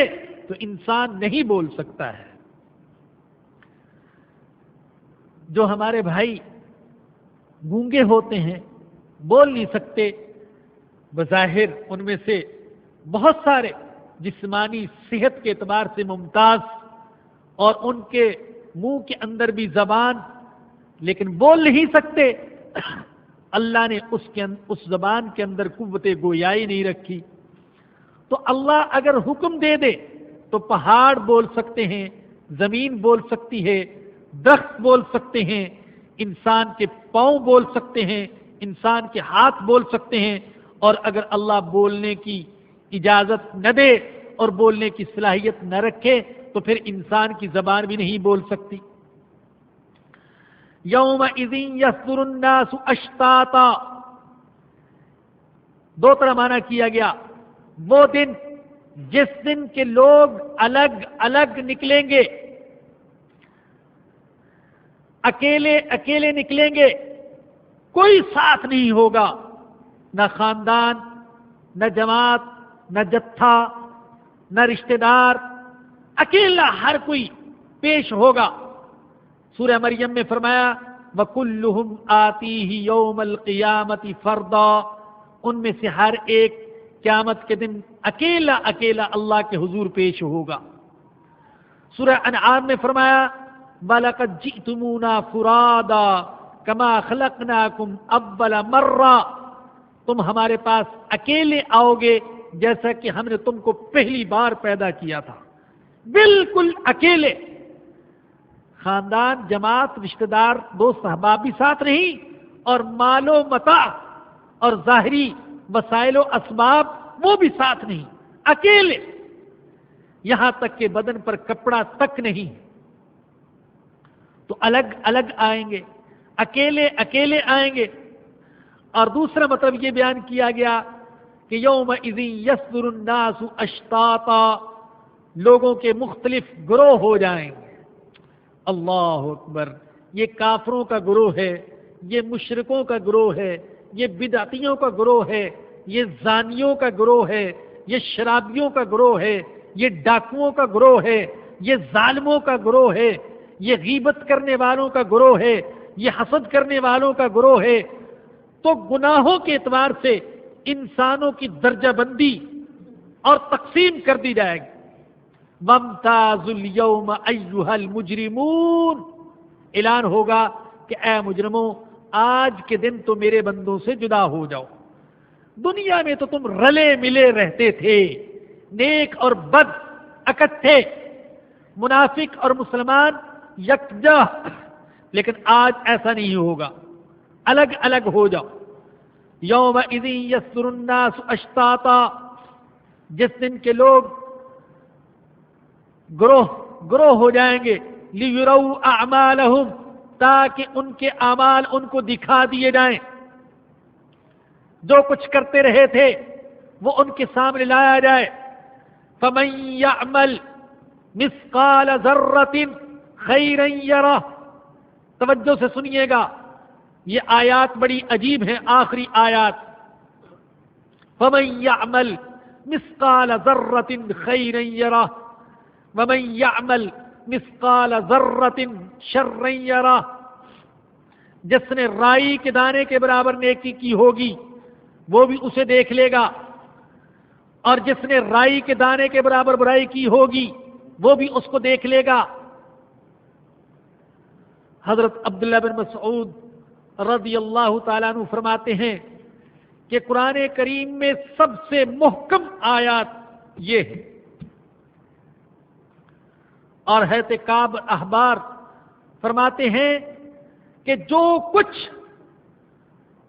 تو انسان نہیں بول سکتا ہے۔ جو ہمارے بھائی گونگے ہوتے ہیں، بول نہیں سکتے، بظاہر ان میں سے بہت سارے جسمانی صحت کے اعتبار سے ممتاز اور ان کے منہ کے اندر بھی زبان، لیکن بول نہیں سکتے، اللہ نے اس زبان کے اندر قوت گویائی نہیں رکھی۔ تو اللہ اگر حکم دے دے تو پہاڑ بول سکتے ہیں، زمین بول سکتی ہے، درخت بول سکتے ہیں، انسان کے پاؤں بول سکتے ہیں، انسان کے ہاتھ بول سکتے ہیں، اور اگر اللہ بولنے کی اجازت نہ دے اور بولنے کی صلاحیت نہ رکھے تو پھر انسان کی زبان بھی نہیں بول سکتی۔ یومئذ یصدر الناس اشتاتا، دو طرح معنی کیا گیا، وہ دن جس دن کے لوگ الگ الگ نکلیں گے، اکیلے اکیلے نکلیں گے، کوئی ساتھ نہیں ہوگا، نہ خاندان، نہ جماعت، نہ جتھا، نہ رشتہ دار، اکیلا ہر کوئی پیش ہوگا۔ سورہ مریم میں فرمایا وَكُلُّهُمْ آتِيهِ يَوْمَ الْقِيَامَةِ فَرْدًا، ان میں سے ہر ایک قیامت کے دن اکیلا اکیلا اللہ کے حضور پیش ہوگا۔ سورہ انعام میں فرمایا وَلَقَدْ جِئْتُمُونَا فُرَادًا كَمَا خَلَقْنَاكُمْ أَوَّلَ مَرَّةٍ، تم ہمارے پاس اکیلے آؤ گے جیسا کہ ہم نے تم کو پہلی بار پیدا کیا تھا، بالکل اکیلے۔ خاندان، جماعت، رشتہ دار، دوست احباب بھی ساتھ نہیں، اور مال و متاع اور ظاہری وسائل و اسباب وہ بھی ساتھ نہیں، اکیلے، یہاں تک کہ بدن پر کپڑا تک نہیں، تو الگ الگ آئیں گے، اکیلے اکیلے آئیں گے۔ اور دوسرا مطلب یہ بیان کیا گیا کہ یومئذ یصدر الناس اشتاتا، لوگوں کے مختلف گروہ ہو جائیں گے۔ اللہ اکبر، یہ کافروں کا گروہ ہے، یہ مشرکوں کا گروہ ہے، یہ بدعتیوں کا گروہ ہے، یہ زانیوں کا گروہ ہے، یہ شرابیوں کا گروہ ہے، یہ ڈاکوؤں کا گروہ ہے، یہ ظالموں کا گروہ ہے، یہ غیبت کرنے والوں کا گروہ ہے، یہ حسد کرنے والوں کا گروہ ہے۔ تو گناہوں کے اعتبار سے انسانوں کی درجہ بندی اور تقسیم کر دی جائے گی۔ وَامْتَازُوا الْيَوْمَ أَيُّهَا الْمُجْرِمُونَ، اعلان ہوگا کہ اے مجرموں، آج کے دن تو میرے بندوں سے جدا ہو جاؤ۔ دنیا میں تو تم رلے ملے رہتے تھے، نیک اور بد اکٹھے، منافق اور مسلمان یکجا، لیکن آج ایسا نہیں ہوگا، الگ الگ ہو جاؤ۔ یومئذ یصدر الناس اشتاتا، جس دن کے لوگ گروہ گروہ ہو جائیں گے، لیروا اعمالہم، تاکہ ان کے اعمال ان کو دکھا دیے جائیں، جو کچھ کرتے رہے تھے وہ ان کے سامنے لایا جائے۔ فمن یعمل مثقال ذرۃ خیرا یرہ، توجہ سے سنیے گا، یہ آیات بڑی عجیب ہیں، آخری آیات۔ فمن یعمل مثقال ذرۃ خیرا یرہ ومن یعمل مثقال ذرۃ شرا یرہ، جس نے رائی کے دانے کے برابر نیکی کی ہوگی وہ بھی اسے دیکھ لے گا، اور جس نے رائی کے دانے کے برابر برائی کی ہوگی وہ بھی اس کو دیکھ لے گا۔ حضرت عبداللہ بن مسعود رضی اللہ تعالیٰ عنہ فرماتے ہیں کہ قرآن کریم میں سب سے محکم آیات یہ ہے، اور حضرت کعب احبار فرماتے ہیں کہ جو کچھ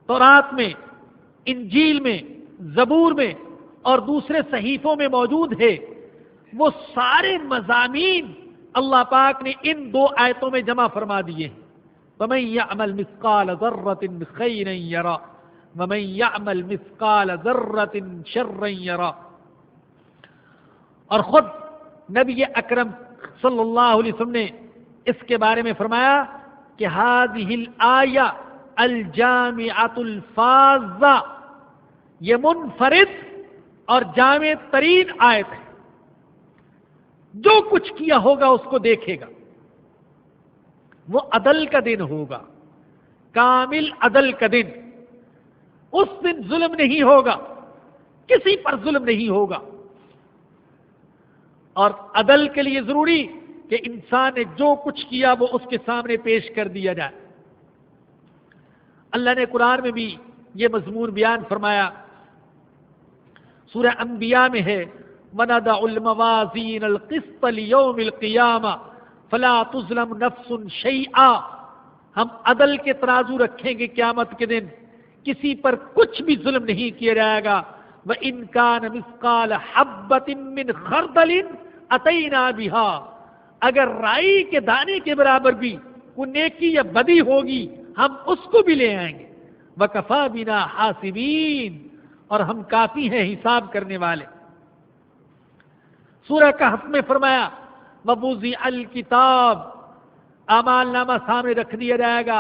تورات میں، انجیل میں، زبور میں اور دوسرے صحیفوں میں موجود ہے، وہ سارے مضامین اللہ پاک نے ان دو آیتوں میں جمع فرما دیے ہیں۔ وَمَن يَعْمَلْ مِثْقَالَ ذَرَّةٍ خَيْرًا يَرَهُ وَمَن يَعْمَلْ مِثْقَالَ ذَرَّةٍ شَرًّا يَرَهُ۔ اور خود نبی اکرم صلی اللہ علیہ وسلم نے اس کے بارے میں فرمایا کہ هذه الآیہ الجامعۃ الفاظہ، یہ منفرد اور جامع ترین آیت ہے، جو کچھ کیا ہوگا اس کو دیکھے گا۔ وہ عدل کا دن ہوگا، کامل عدل کا دن، اس دن ظلم نہیں ہوگا، کسی پر ظلم نہیں ہوگا۔ اور عدل کے لیے ضروری کہ انسان نے جو کچھ کیا وہ اس کے سامنے پیش کر دیا جائے۔ اللہ نے قرآن میں بھی یہ مضمون بیان فرمایا، سورہ انبیاء میں ہے وَنَضَعُ الْمَوَازِينَ الْقِسْطَ لِيَوْمِ الْقِيَامَةِ فَلَا تُظْلَمُ نَفْسٌ شَيْئًا، ہم عدل کے ترازو رکھیں گے قیامت کے دن، کسی پر کچھ بھی ظلم نہیں کیا جائے گا۔ وَإِنْ كَانَ مِثْقَالَ حَبَّةٍ مِّنْ خَرْدَلٍ أَتَيْنَا بِهَا، اگر رائی کے دانے کے برابر بھی کوئی نیکی یا بدی ہوگی ہم اس کو بھی لے آئیں گے۔ وَكَفَى بِنَا حَاسِبِينَ، اور ہم کافی ہیں حساب کرنے والے۔ سورہ کہف میں فرمایا وَوُضِعَ الْكِتَابُ، اعمال نامہ سامنے رکھ دیا جائے گا،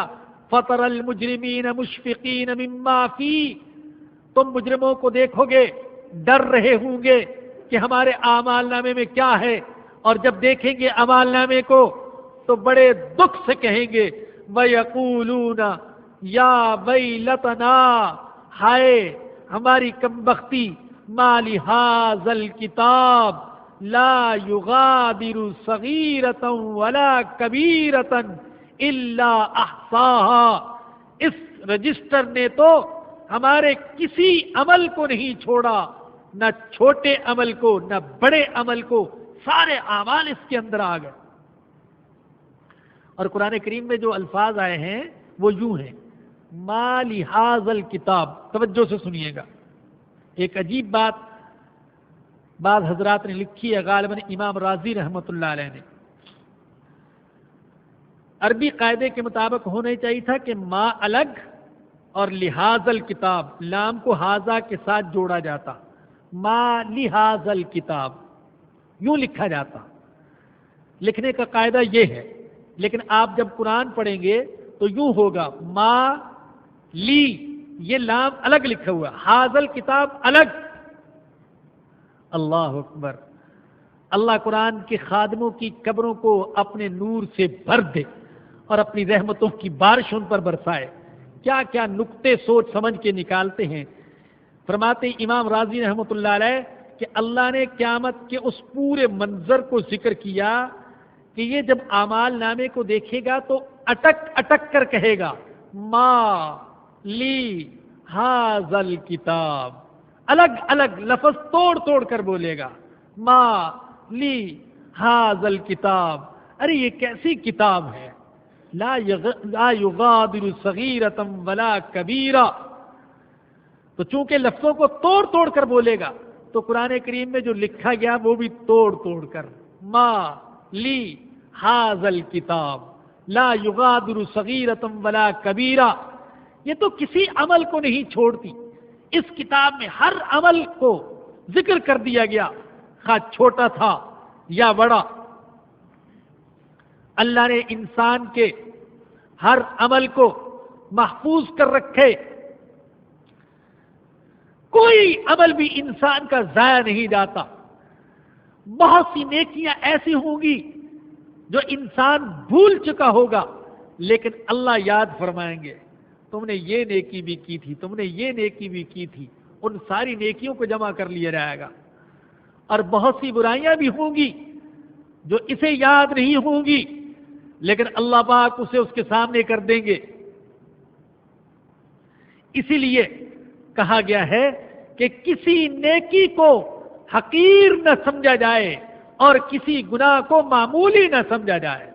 فَتَرَى الْمُجْرِمِينَ مُشْفِقِينَ مِمَّا فِيهِ، تم مجرموں کو دیکھو گے ڈر رہے ہوں گے کہ ہمارے اعمال نامے میں کیا ہے، اور جب دیکھیں گے اعمال نامے کو تو بڑے دکھ سے کہیں گے وَيَقُولُونَ یا وَيْلَتَنَا، ہائے ہماری کمبختی، مَا لِهَٰذَا الْكِتَابِ لَا يُغَادِرُ صَغِيرَةً وَلَا كَبِيرَةً إِلَّا أَحْصَاهَا، اس رجسٹر نے تو ہمارے کسی عمل کو نہیں چھوڑا، نہ چھوٹے عمل کو نہ بڑے عمل کو، سارے اعمال اس کے اندر آ گئے۔ اور قرآن کریم میں جو الفاظ آئے ہیں وہ یوں ہیں، مَا لِهَٰذَا الْكِتَابِ، توجہ سے سنیے گا، ایک عجیب بات بعض حضرات نے لکھی ہے، غالباً امام رازی رحمۃ اللہ علیہ نے۔ عربی قاعدے کے مطابق ہونا چاہیے تھا کہ ما الگ اور لحاظ الکتاب، لام کو حاضہ کے ساتھ جوڑا جاتا، ما لحاظ الکتاب یوں لکھا جاتا، لکھنے کا قاعدہ یہ ہے، لیکن آپ جب قرآن پڑھیں گے تو یوں ہوگا، ما لی، یہ لام الگ لکھا ہوا، حاضل کتاب الگ۔ اللہ اکبر، اللہ قرآن کے خادموں کی قبروں کو اپنے نور سے بھر دے اور اپنی رحمتوں کی بارش ان پر برسائے۔ کیا کیا نقطے سوچ سمجھ کے نکالتے ہیں۔ فرماتے امام راضی رحمۃ اللہ علیہ کہ اللہ نے قیامت کے اس پورے منظر کو ذکر کیا کہ یہ جب اعمال نامے کو دیکھے گا تو اٹک اٹک کر کہے گا، ما لی ہاذل کتاب، الگ الگ لفظ توڑ توڑ کر بولے گا، ما لی ہاذل کتاب، ارے یہ کیسی کتاب ہے، لا یغادر صغیرۃ ولا کبیرہ۔ تو چونکہ لفظوں کو توڑ توڑ کر بولے گا تو قرآن کریم میں جو لکھا گیا وہ بھی توڑ توڑ کر، ما لی ہاذل کتاب لا یغادر صغیرۃ ولا کبیرہ، یہ تو کسی عمل کو نہیں چھوڑتی، اس کتاب میں ہر عمل کو ذکر کر دیا گیا، خواہ چھوٹا تھا یا بڑا۔ اللہ نے انسان کے ہر عمل کو محفوظ کر رکھے، کوئی عمل بھی انسان کا ضائع نہیں جاتا۔ بہت سی نیکیاں ایسی ہوں گی جو انسان بھول چکا ہوگا، لیکن اللہ یاد فرمائیں گے، تم نے یہ نیکی بھی کی تھی، تم نے یہ نیکی بھی کی تھی، ان ساری نیکیوں کو جمع کر لیا جائے گا۔ اور بہت سی برائیاں بھی ہوں گی جو اسے یاد نہیں ہوں گی، لیکن اللہ پاک اسے اس کے سامنے کر دیں گے۔ اسی لیے کہا گیا ہے کہ کسی نیکی کو حقیر نہ سمجھا جائے اور کسی گناہ کو معمولی نہ سمجھا جائے،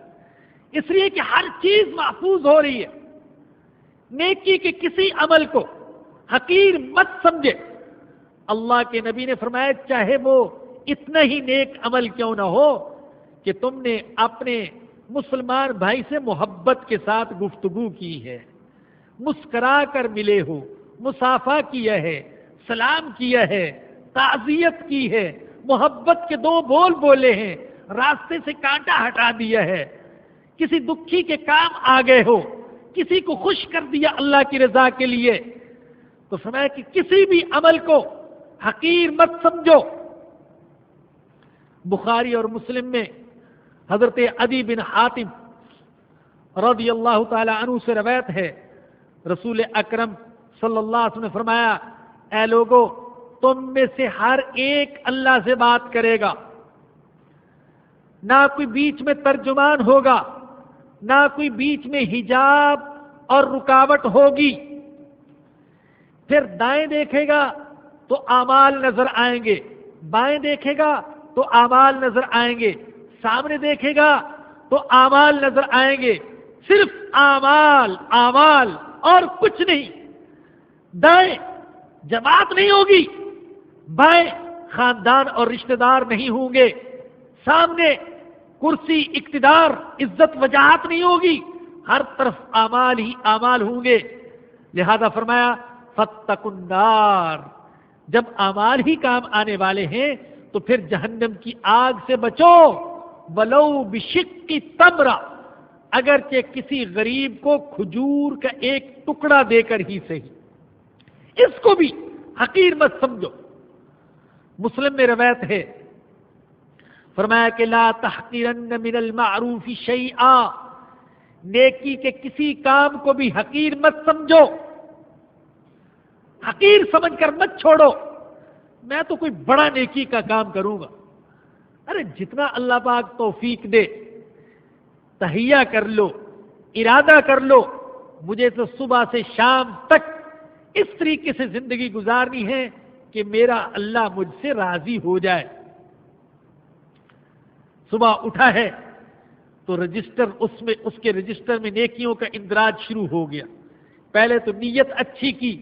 اس لیے کہ ہر چیز محفوظ ہو رہی ہے۔ نیکی کے کسی عمل کو حقیر مت سمجھے۔ اللہ کے نبی نے فرمایا چاہے وہ اتنا ہی نیک عمل کیوں نہ ہو کہ تم نے اپنے مسلمان بھائی سے محبت کے ساتھ گفتگو کی ہے، مسکرا کر ملے ہو، مصافحہ کیا ہے، سلام کیا ہے، تعزیت کی ہے، محبت کے دو بول بولے ہیں، راستے سے کانٹا ہٹا دیا ہے، کسی دکھی کے کام آ گئے ہو، کسی کو خوش کر دیا اللہ کی رضا کے لیے، تو فرمایا کہ کسی بھی عمل کو حقیر مت سمجھو۔ بخاری اور مسلم میں حضرت عدی بن حاتم رضی اللہ تعالی عنہ سے روایت ہے، رسول اکرم صلی اللہ علیہ وسلم نے فرمایا، اے لوگو، تم میں سے ہر ایک اللہ سے بات کرے گا، نہ کوئی بیچ میں ترجمان ہوگا، نہ کوئی بیچ میں حجاب اور رکاوٹ ہوگی۔ پھر دائیں دیکھے گا تو اعمال نظر آئیں گے، بائیں دیکھے گا تو اعمال نظر آئیں گے، سامنے دیکھے گا تو اعمال نظر آئیں گے، صرف اعمال اعمال اور کچھ نہیں۔ دائیں جماعت نہیں ہوگی، بائیں خاندان اور رشتہ دار نہیں ہوں گے، سامنے کرسی، اقتدار، عزت، وجاہت نہیں ہوگی، ہر طرف اعمال ہی اعمال ہوں گے۔ لہذا فرمایا فاتقوا النار، جب اعمال ہی کام آنے والے ہیں تو پھر جہنم کی آگ سے بچو، ولو بشق تمرہ، اگرچہ کسی غریب کو کھجور کا ایک ٹکڑا دے کر ہی صحیح، اس کو بھی حقیر مت سمجھو۔ مسلم میں روایت ہے، فرمایا کہ لا تحقرن من المعروف شیئا، نیکی کے کسی کام کو بھی حقیر مت سمجھو، حقیر سمجھ کر مت چھوڑو میں تو کوئی بڑا نیکی کا کام کروں گا۔ ارے جتنا اللہ پاک توفیق دے تہیہ کر لو، ارادہ کر لو، مجھے تو صبح سے شام تک اس طریقے سے زندگی گزارنی ہے کہ میرا اللہ مجھ سے راضی ہو جائے۔ صبح اٹھا ہے تو اس کے رجسٹر میں نیکیوں کا اندراج شروع ہو گیا۔ پہلے تو نیت اچھی کی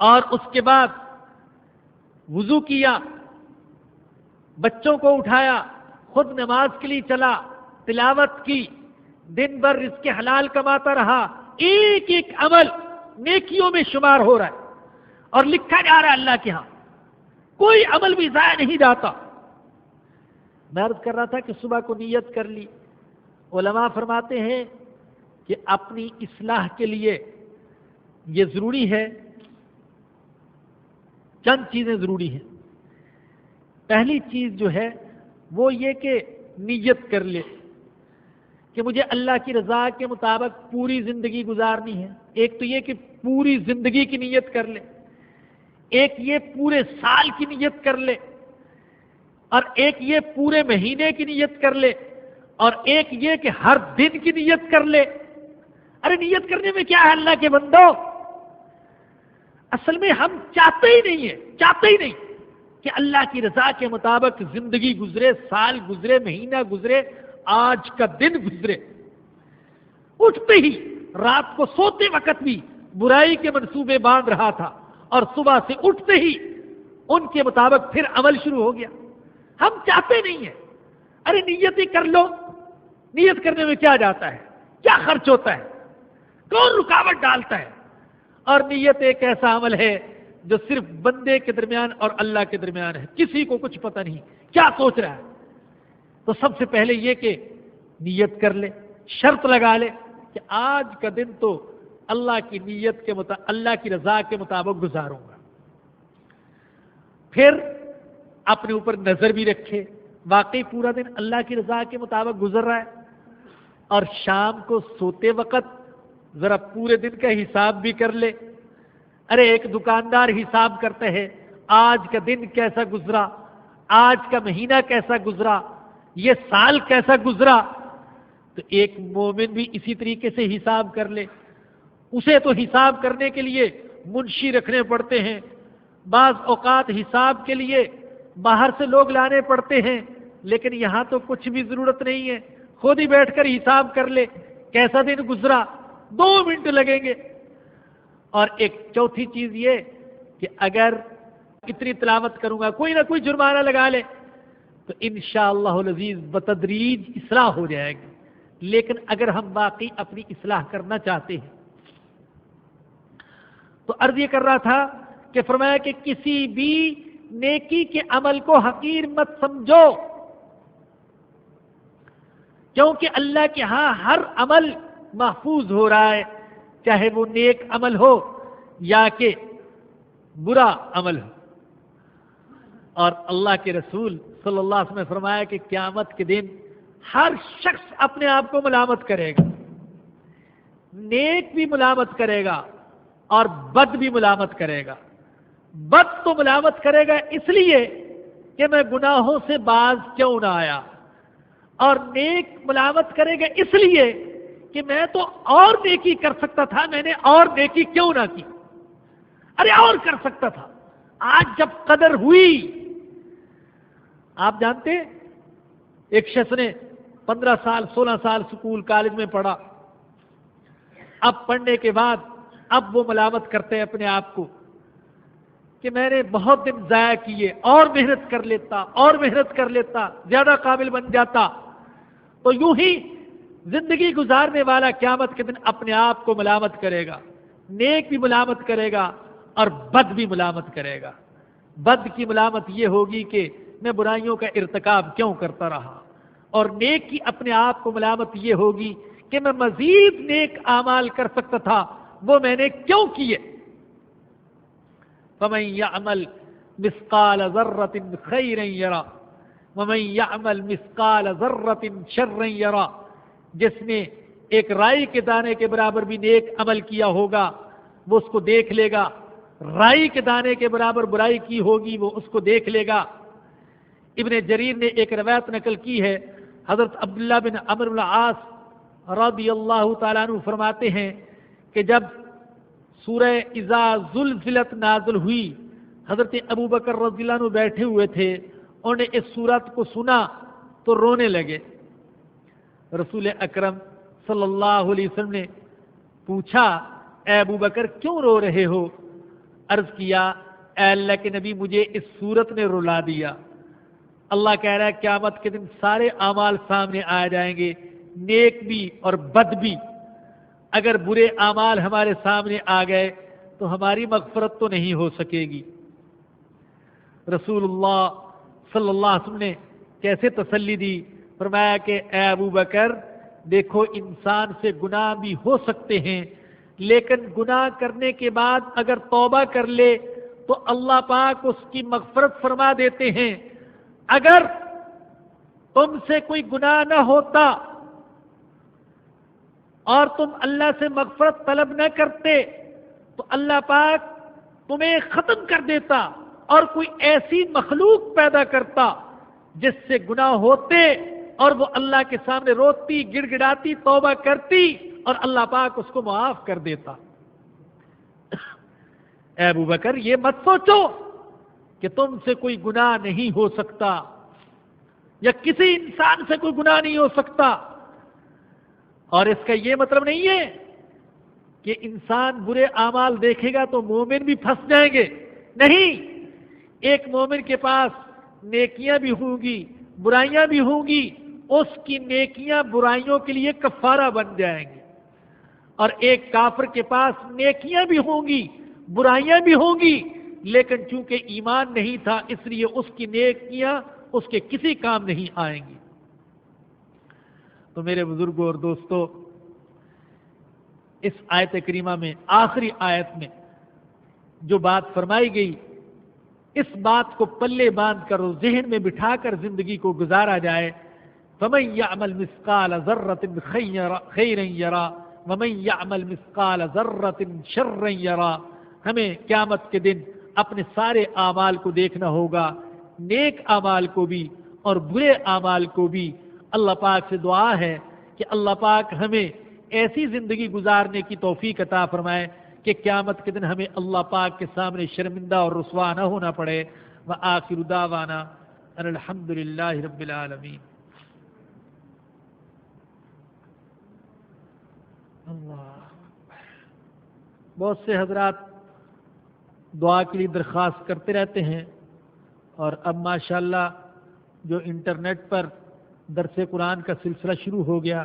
اور اس کے بعد وضو کیا، بچوں کو اٹھایا، خود نماز کے لیے چلا، تلاوت کی، دن بھر رزق حلال کماتا رہا۔ ایک ایک عمل نیکیوں میں شمار ہو رہا ہے اور لکھا جا رہا ہے اللہ کے ہاں، کوئی عمل بھی ضائع نہیں جاتا۔ میں عرض کر رہا تھا کہ صبح کو نیت کر لی، علماء فرماتے ہیں کہ اپنی اصلاح کے لیے یہ ضروری ہے، چند چیزیں ضروری ہیں۔ پہلی چیز جو ہے وہ یہ کہ نیت کر لے کہ مجھے اللہ کی رضا کے مطابق پوری زندگی گزارنی ہے۔ ایک تو یہ کہ پوری زندگی کی نیت کر لے، ایک یہ پورے سال کی نیت کر لے، اور ایک یہ پورے مہینے کی نیت کر لے، اور ایک یہ کہ ہر دن کی نیت کر لے۔ ارے نیت کرنے میں کیا ہے اللہ کے بندو؟ اصل میں ہم چاہتے ہی نہیں کہ اللہ کی رضا کے مطابق زندگی گزرے، سال گزرے، مہینہ گزرے، آج کا دن گزرے۔ اٹھتے ہی، رات کو سوتے وقت بھی برائی کے منصوبے باندھ رہا تھا اور صبح سے اٹھتے ہی ان کے مطابق پھر عمل شروع ہو گیا۔ ہم چاہتے نہیں ہیں۔ ارے نیت ہی کر لو، نیت کرنے میں کیا جاتا ہے، کیا خرچ ہوتا ہے، کون رکاوٹ ڈالتا ہے؟ اور نیت ایک ایسا عمل ہے جو صرف بندے کے درمیان اور اللہ کے درمیان ہے، کسی کو کچھ پتہ نہیں کیا سوچ رہا ہے۔ تو سب سے پہلے یہ کہ نیت کر لے، شرط لگا لے کہ آج کا دن تو اللہ کی نیت کے اللہ کی رضا کے مطابق گزاروں گا۔ پھر اپنے اوپر نظر بھی رکھے، واقعی پورا دن اللہ کی رضا کے مطابق گزر رہا ہے، اور شام کو سوتے وقت ذرا پورے دن کا حساب بھی کر لے۔ ارے ایک دکاندار حساب کرتے ہیں آج کا دن کیسا گزرا، آج کا مہینہ کیسا گزرا، یہ سال کیسا گزرا، تو ایک مومن بھی اسی طریقے سے حساب کر لے۔ اسے تو حساب کرنے کے لیے منشی رکھنے پڑتے ہیں، بعض اوقات حساب کے لیے باہر سے لوگ لانے پڑتے ہیں، لیکن یہاں تو کچھ بھی ضرورت نہیں ہے، خود ہی بیٹھ کر حساب کر لے کیسا دن گزرا، 2 منٹ لگیں گے۔ اور ایک چوتھی چیز یہ کہ اگر کتنی تلاوت کروں گا کوئی نہ کوئی جرمانہ لگا لے تو انشاءاللہ العزیز بتدریج اصلاح ہو جائے گی۔ لیکن اگر ہم واقعی اپنی اصلاح کرنا چاہتے ہیں تو عرض یہ کر رہا تھا کہ فرمایا کہ کسی بھی نیکی کے عمل کو حقیر مت سمجھو، کیونکہ اللہ کے ہاں ہر عمل محفوظ ہو رہا ہے، چاہے وہ نیک عمل ہو یا کہ برا عمل ہو۔ اور اللہ کے رسول صلی اللہ علیہ وسلم نے فرمایا کہ قیامت کے دن ہر شخص اپنے آپ کو ملامت کرے گا، نیک بھی ملامت کرے گا اور بد بھی ملامت کرے گا۔ بد تو ملامت کرے گا اس لیے کہ میں گناہوں سے باز کیوں نہ آیا، اور نیک ملامت کرے گا اس لیے کہ میں تو اور نیکی کر سکتا تھا، میں نے اور نیکی کیوں نہ کی، ارے اور کر سکتا تھا۔ آج جب قدر ہوئی، آپ جانتے ہیں ایک شخص نے 15 سال 16 سال سکول کالج میں پڑھا، اب پڑھنے کے بعد اب وہ ملامت کرتے ہیں اپنے آپ کو کہ میں نے بہت دن ضائع کیے، اور محنت کر لیتا زیادہ قابل بن جاتا۔ تو یوں ہی زندگی گزارنے والا قیامت کے دن اپنے آپ کو ملامت کرے گا، نیک بھی ملامت کرے گا اور بد بھی ملامت کرے گا۔ بد کی ملامت یہ ہوگی کہ میں برائیوں کا ارتکاب کیوں کرتا رہا، اور نیک کی اپنے آپ کو ملامت یہ ہوگی کہ میں مزید نیک اعمال کر سکتا تھا، وہ میں نے کیوں کیے؟ فَمَن يَعْمَلْ مِثْقَالَ ذَرَّةٍ خَيْرًا يَرَى وَمَن يَعْمَلْ مِثْقَالَ ذَرَّةٍ شَرًّا يَرَى، جس نے ایک رائی کے دانے کے برابر بھی نیک عمل کیا ہوگا وہ اس کو دیکھ لے گا، رائی کے دانے کے برابر برائی کی ہوگی وہ اس کو دیکھ لے گا۔ ابن جریر نے ایک روایت نقل کی ہے، حضرت عبداللہ بن عمرو بن العاص رضی اللہ تعالیٰ عنہ فرماتے ہیں کہ جب سورہ اذا زلزلت نازل ہوئی، حضرت ابو بکر رضی اللہ عنہ بیٹھے ہوئے تھے، انہوں نے اس سورت کو سنا تو رونے لگے۔ رسول اکرم صلی اللہ علیہ وسلم نے پوچھا، اے ابو بکر کیوں رو رہے ہو؟ عرض کیا، اے اللہ کے نبی مجھے اس سورت نے رلا دیا۔ اللہ کہہ رہا ہے قیامت کے دن سارے اعمال سامنے آ جائیں گے، نیک بھی اور بد بھی۔ اگر برے اعمال ہمارے سامنے آ گئے تو ہماری مغفرت تو نہیں ہو سکے گی۔ رسول اللہ صلی اللہ علیہ وسلم نے کیسے تسلی دی؟ فرمایا کہ اے ابو بکر دیکھو، انسان سے گناہ بھی ہو سکتے ہیں، لیکن گناہ کرنے کے بعد اگر توبہ کر لے تو اللہ پاک اس کی مغفرت فرما دیتے ہیں۔ اگر تم سے کوئی گناہ نہ ہوتا اور تم اللہ سے مغفرت طلب نہ کرتے تو اللہ پاک تمہیں ختم کر دیتا اور کوئی ایسی مخلوق پیدا کرتا جس سے گناہ ہوتے اور وہ اللہ کے سامنے روتی گڑ گڑاتی توبہ کرتی اور اللہ پاک اس کو معاف کر دیتا۔ اے ابو بکر یہ مت سوچو کہ تم سے کوئی گناہ نہیں ہو سکتا یا کسی انسان سے کوئی گناہ نہیں ہو سکتا، اور اس کا یہ مطلب نہیں ہے کہ انسان برے اعمال دیکھے گا تو مومن بھی پھنس جائیں گے۔ نہیں، ایک مومن کے پاس نیکیاں بھی ہوں گی برائیاں بھی ہوں گی، اس کی نیکیاں برائیوں کے لیے کفارہ بن جائیں گی، اور ایک کافر کے پاس نیکیاں بھی ہوں گی برائیاں بھی ہوں گی، لیکن چونکہ ایمان نہیں تھا اس لیے اس کی نیکیاں اس کے کسی کام نہیں آئیں گی۔ تو میرے بزرگوں اور دوستو، اس آیت کریمہ میں آخری آیت میں جو بات فرمائی گئی، اس بات کو پلے باندھ کر اور ذہن میں بٹھا کر زندگی کو گزارا جائے۔ فَمَن يَعْمَلْ مِثْقَالَ ذَرَّةٍ خَيْرًا يَرَى وَمَن يَعْمَلْ مِثْقَالَ ذَرَّةٍ شَرًّا يَرَى۔ ہمیں قیامت کے دن اپنے سارے اعمال کو دیکھنا ہوگا، نیک اعمال کو بھی اور برے اعمال کو بھی۔ اللہ پاک سے دعا ہے کہ اللہ پاک ہمیں ایسی زندگی گزارنے کی توفیق عطا فرمائے کہ قیامت کے دن ہمیں اللہ پاک کے سامنے شرمندہ اور رسوا نہ ہونا پڑے۔ وآخر دعوانا ان الحمد للہ رب العالمین۔ بہت سے حضرات دعا کے لیے درخواست کرتے رہتے ہیں، اور اب ماشاءاللہ جو انٹرنیٹ پر درس قرآن کا سلسلہ شروع ہو گیا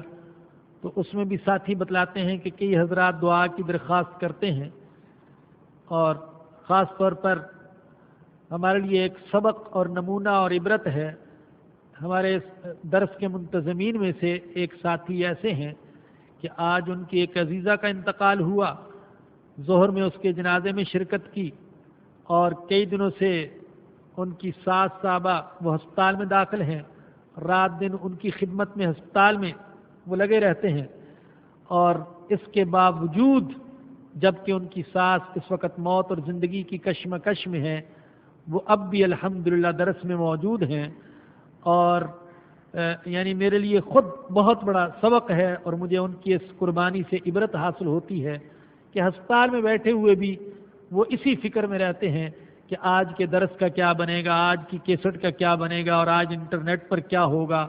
تو اس میں بھی ساتھی بتلاتے ہیں کہ کئی حضرات دعا کی درخواست کرتے ہیں، اور خاص طور پر ہمارے لیے ایک سبق اور نمونہ اور عبرت ہے۔ ہمارے درس کے منتظمین میں سے ایک ساتھی ایسے ہیں کہ آج ان کی ایک عزیزہ کا انتقال ہوا، ظہر میں اس کے جنازے میں شرکت کی، اور کئی دنوں سے ان کی ساس صاحبہ وہ ہسپتال میں داخل ہیں، رات دن ان کی خدمت میں ہسپتال میں وہ لگے رہتے ہیں، اور اس کے باوجود جبکہ ان کی ساس اس وقت موت اور زندگی کی کشمکش میں ہے، وہ اب بھی الحمدللہ درس میں موجود ہیں، اور یعنی میرے لیے خود بہت بڑا سبق ہے، اور مجھے ان کی اس قربانی سے عبرت حاصل ہوتی ہے کہ ہسپتال میں بیٹھے ہوئے بھی وہ اسی فکر میں رہتے ہیں کہ آج کے درس کا کیا بنے گا، آج کی کیسٹ کا کیا بنے گا، اور آج انٹرنیٹ پر کیا ہوگا۔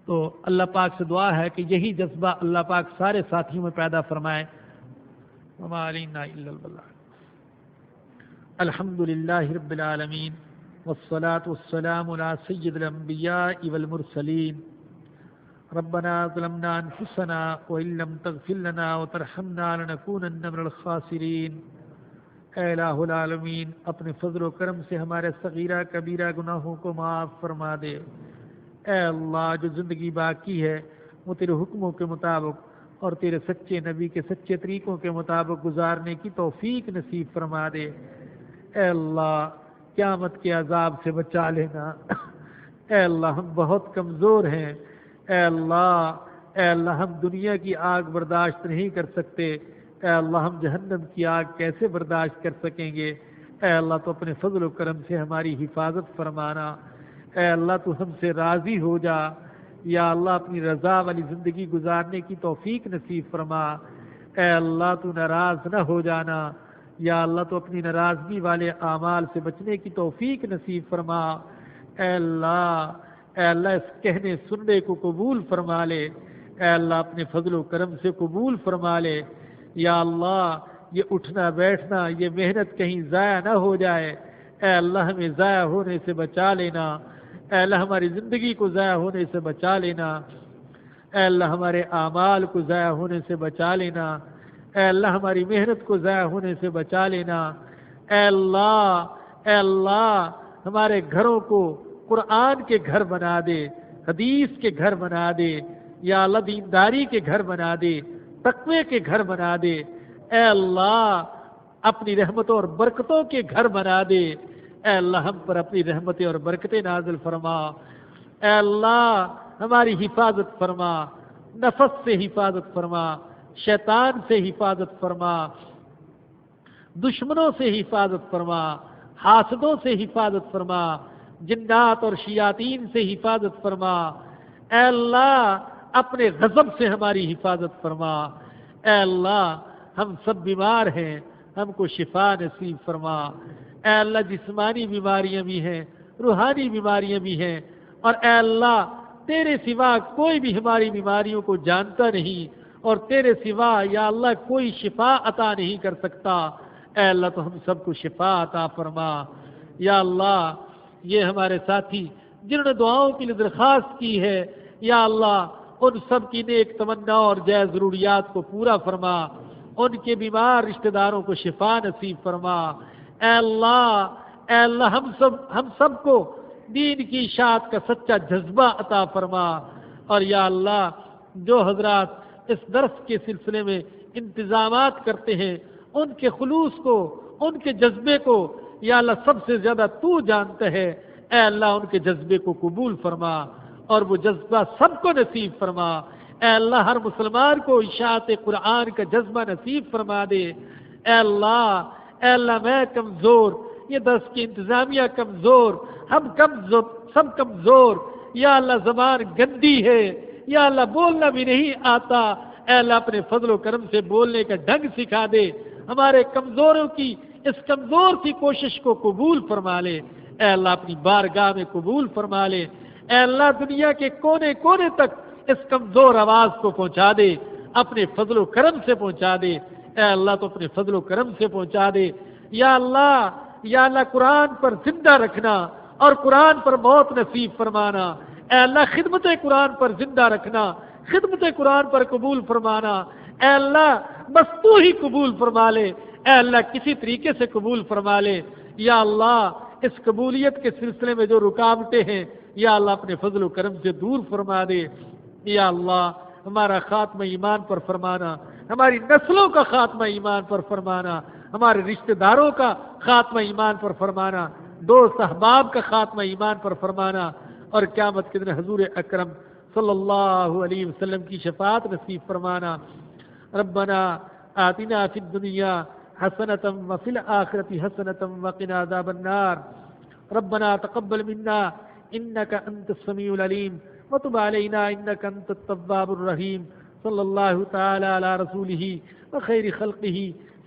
تو اللہ پاک سے دعا ہے کہ یہی جذبہ اللہ پاک سارے ساتھیوں میں پیدا فرمائے۔ وما علینا الا البلاغ۔ الحمد للہ رب العالمین والصلاة والسلام علی سید الانبیاء والمرسلین۔ ربنا ظلمنا انفسنا وان لم تغفر لنا وترحمنا لنکونن من الخاسرین۔ اے الہ العالمین، اپنے فضل و کرم سے ہمارے صغیرہ کبیرہ گناہوں کو معاف فرما دے۔ اے اللہ جو زندگی باقی ہے وہ تیرے حکموں کے مطابق اور تیرے سچے نبی کے سچے طریقوں کے مطابق گزارنے کی توفیق نصیب فرما دے۔ اے اللہ قیامت کے عذاب سے بچا لینا۔ اے اللہ ہم بہت کمزور ہیں۔ اے اللہ ہم دنیا کی آگ برداشت نہیں کر سکتے۔ اے اللہ ہم جہنم کی آگ کیسے برداشت کر سکیں گے؟ اے اللہ تو اپنے فضل و کرم سے ہماری حفاظت فرمانا۔ اے اللہ تو ہم سے راضی ہو جا۔ یا اللہ اپنی رضا والی زندگی گزارنے کی توفیق نصیب فرما۔ اے اللہ تو ناراض نہ ہو جانا۔ یا اللہ تو اپنی ناراضگی والے اعمال سے بچنے کی توفیق نصیب فرما۔ اے اللہ اس کہنے سننے کو قبول فرما لے۔ اے اللہ اپنے فضل و کرم سے قبول فرما لے۔ یا اللہ یہ اٹھنا بیٹھنا یہ محنت کہیں ضائع نہ ہو جائے۔ اے اللہ ہمیں ضائع ہونے سے بچا لینا۔ اے اللہ ہماری زندگی کو ضائع ہونے سے بچا لینا۔ اے اللہ ہمارے اعمال کو ضائع ہونے سے بچا لینا۔ اے اللہ ہماری محنت کو ضائع ہونے سے بچا لینا۔ اے اللہ ہمارے گھروں کو قرآن کے گھر بنا دے، حدیث کے گھر بنا دے۔ یا اللہ دینداری کے گھر بنا دے، تقوی کے گھر بنا دے۔ اے اللہ اپنی رحمتوں اور برکتوں کے گھر بنا دے۔ اے اللہ ہم پر اپنی رحمتیں اور برکتیں نازل فرما۔ اے اللہ ہماری حفاظت فرما، نفس سے حفاظت فرما، شیطان سے حفاظت فرما، دشمنوں سے حفاظت فرما، حاسدوں سے حفاظت فرما، جنات اور شیاطین سے حفاظت فرما۔ اے اللہ اپنے غضب سے ہماری حفاظت فرما۔ اے اللہ ہم سب بیمار ہیں، ہم کو شفا نصیب فرما۔ اے اللہ جسمانی بیماریاں بھی ہیں، روحانی بیماریاں بھی ہیں، اور اے اللہ تیرے سوا کوئی بھی ہماری بیماریوں کو جانتا نہیں، اور تیرے سوا یا اللہ کوئی شفا عطا نہیں کر سکتا۔ اے اللہ تو ہم سب کو شفا عطا فرما۔ یا اللہ یہ ہمارے ساتھی جنہوں نے دعاؤں کے لیے درخواست کی ہے، یا اللہ ان سب کی نیک تمنا اور جائز ضروریات کو پورا فرما، ان کے بیمار رشتہ داروں کو شفا نصیب فرما۔ اے اللہ ہم سب کو دین کی اشاعت کا سچا جذبہ عطا فرما۔ اور یا اللہ جو حضرات اس درس کے سلسلے میں انتظامات کرتے ہیں ان کے خلوص کو، ان کے جذبے کو یا اللہ سب سے زیادہ تو جانتا ہے۔ اے اللہ ان کے جذبے کو قبول فرما اور وہ جذبہ سب کو نصیب فرما۔ اے اللہ ہر مسلمان کو اشاعت قرآن کا جذبہ نصیب فرما دے۔ اے اللہ میں کمزور، یہ درس کی انتظامیہ کمزور، ہم سب کمزور، یا اللہ زبان گندی ہے، یا اللہ بولنا بھی نہیں آتا۔ اے اللہ اپنے فضل و کرم سے بولنے کا ڈھنگ سکھا دے، ہمارے کمزوروں کی اس کمزور سی کوشش کو قبول فرما لے۔ اے اللہ اپنی بارگاہ میں قبول فرما لے۔ اے اللہ دنیا کے کونے کونے تک اس کمزور آواز کو پہنچا دے، اپنے فضل و کرم سے پہنچا دے۔ اے اللہ تو اپنے فضل و کرم سے پہنچا دے۔ یا اللہ قرآن پر زندہ رکھنا اور قرآن پر موت نصیب فرمانا۔ اے اللہ خدمت قرآن پر زندہ رکھنا، خدمت قرآن پر قبول فرمانا۔ اے اللہ بس تو ہی قبول فرما لے۔ اے اللہ کسی طریقے سے قبول فرما لے۔ یا اللہ اس قبولیت کے سلسلے میں جو رکاوٹیں ہیں یا اللہ اپنے فضل و کرم سے دور فرما دے۔ یا اللہ ہمارا خاتمہ ایمان پر فرمانا، ہماری نسلوں کا خاتمہ ایمان پر فرمانا، ہمارے رشتہ داروں کا خاتمہ ایمان پر فرمانا، دوست احباب کا خاتمہ ایمان پر فرمانا، اور قیامت کے دن حضور اکرم صلی اللہ علیہ وسلم کی شفاعت نصیب فرمانا۔ ربنا آتنا فی الدنیا حسنة وفی الآخرة حسنة وقنا عذاب النار۔ ربنا تقبل منا انك انت السميع العليم وتب علينا انك انت التواب الرحيم۔ صلی اللہ تعالی علی رسولہ وخیر خلقہ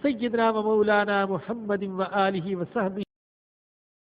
سیدنا و مولانا محمد و آلہ و صحبہ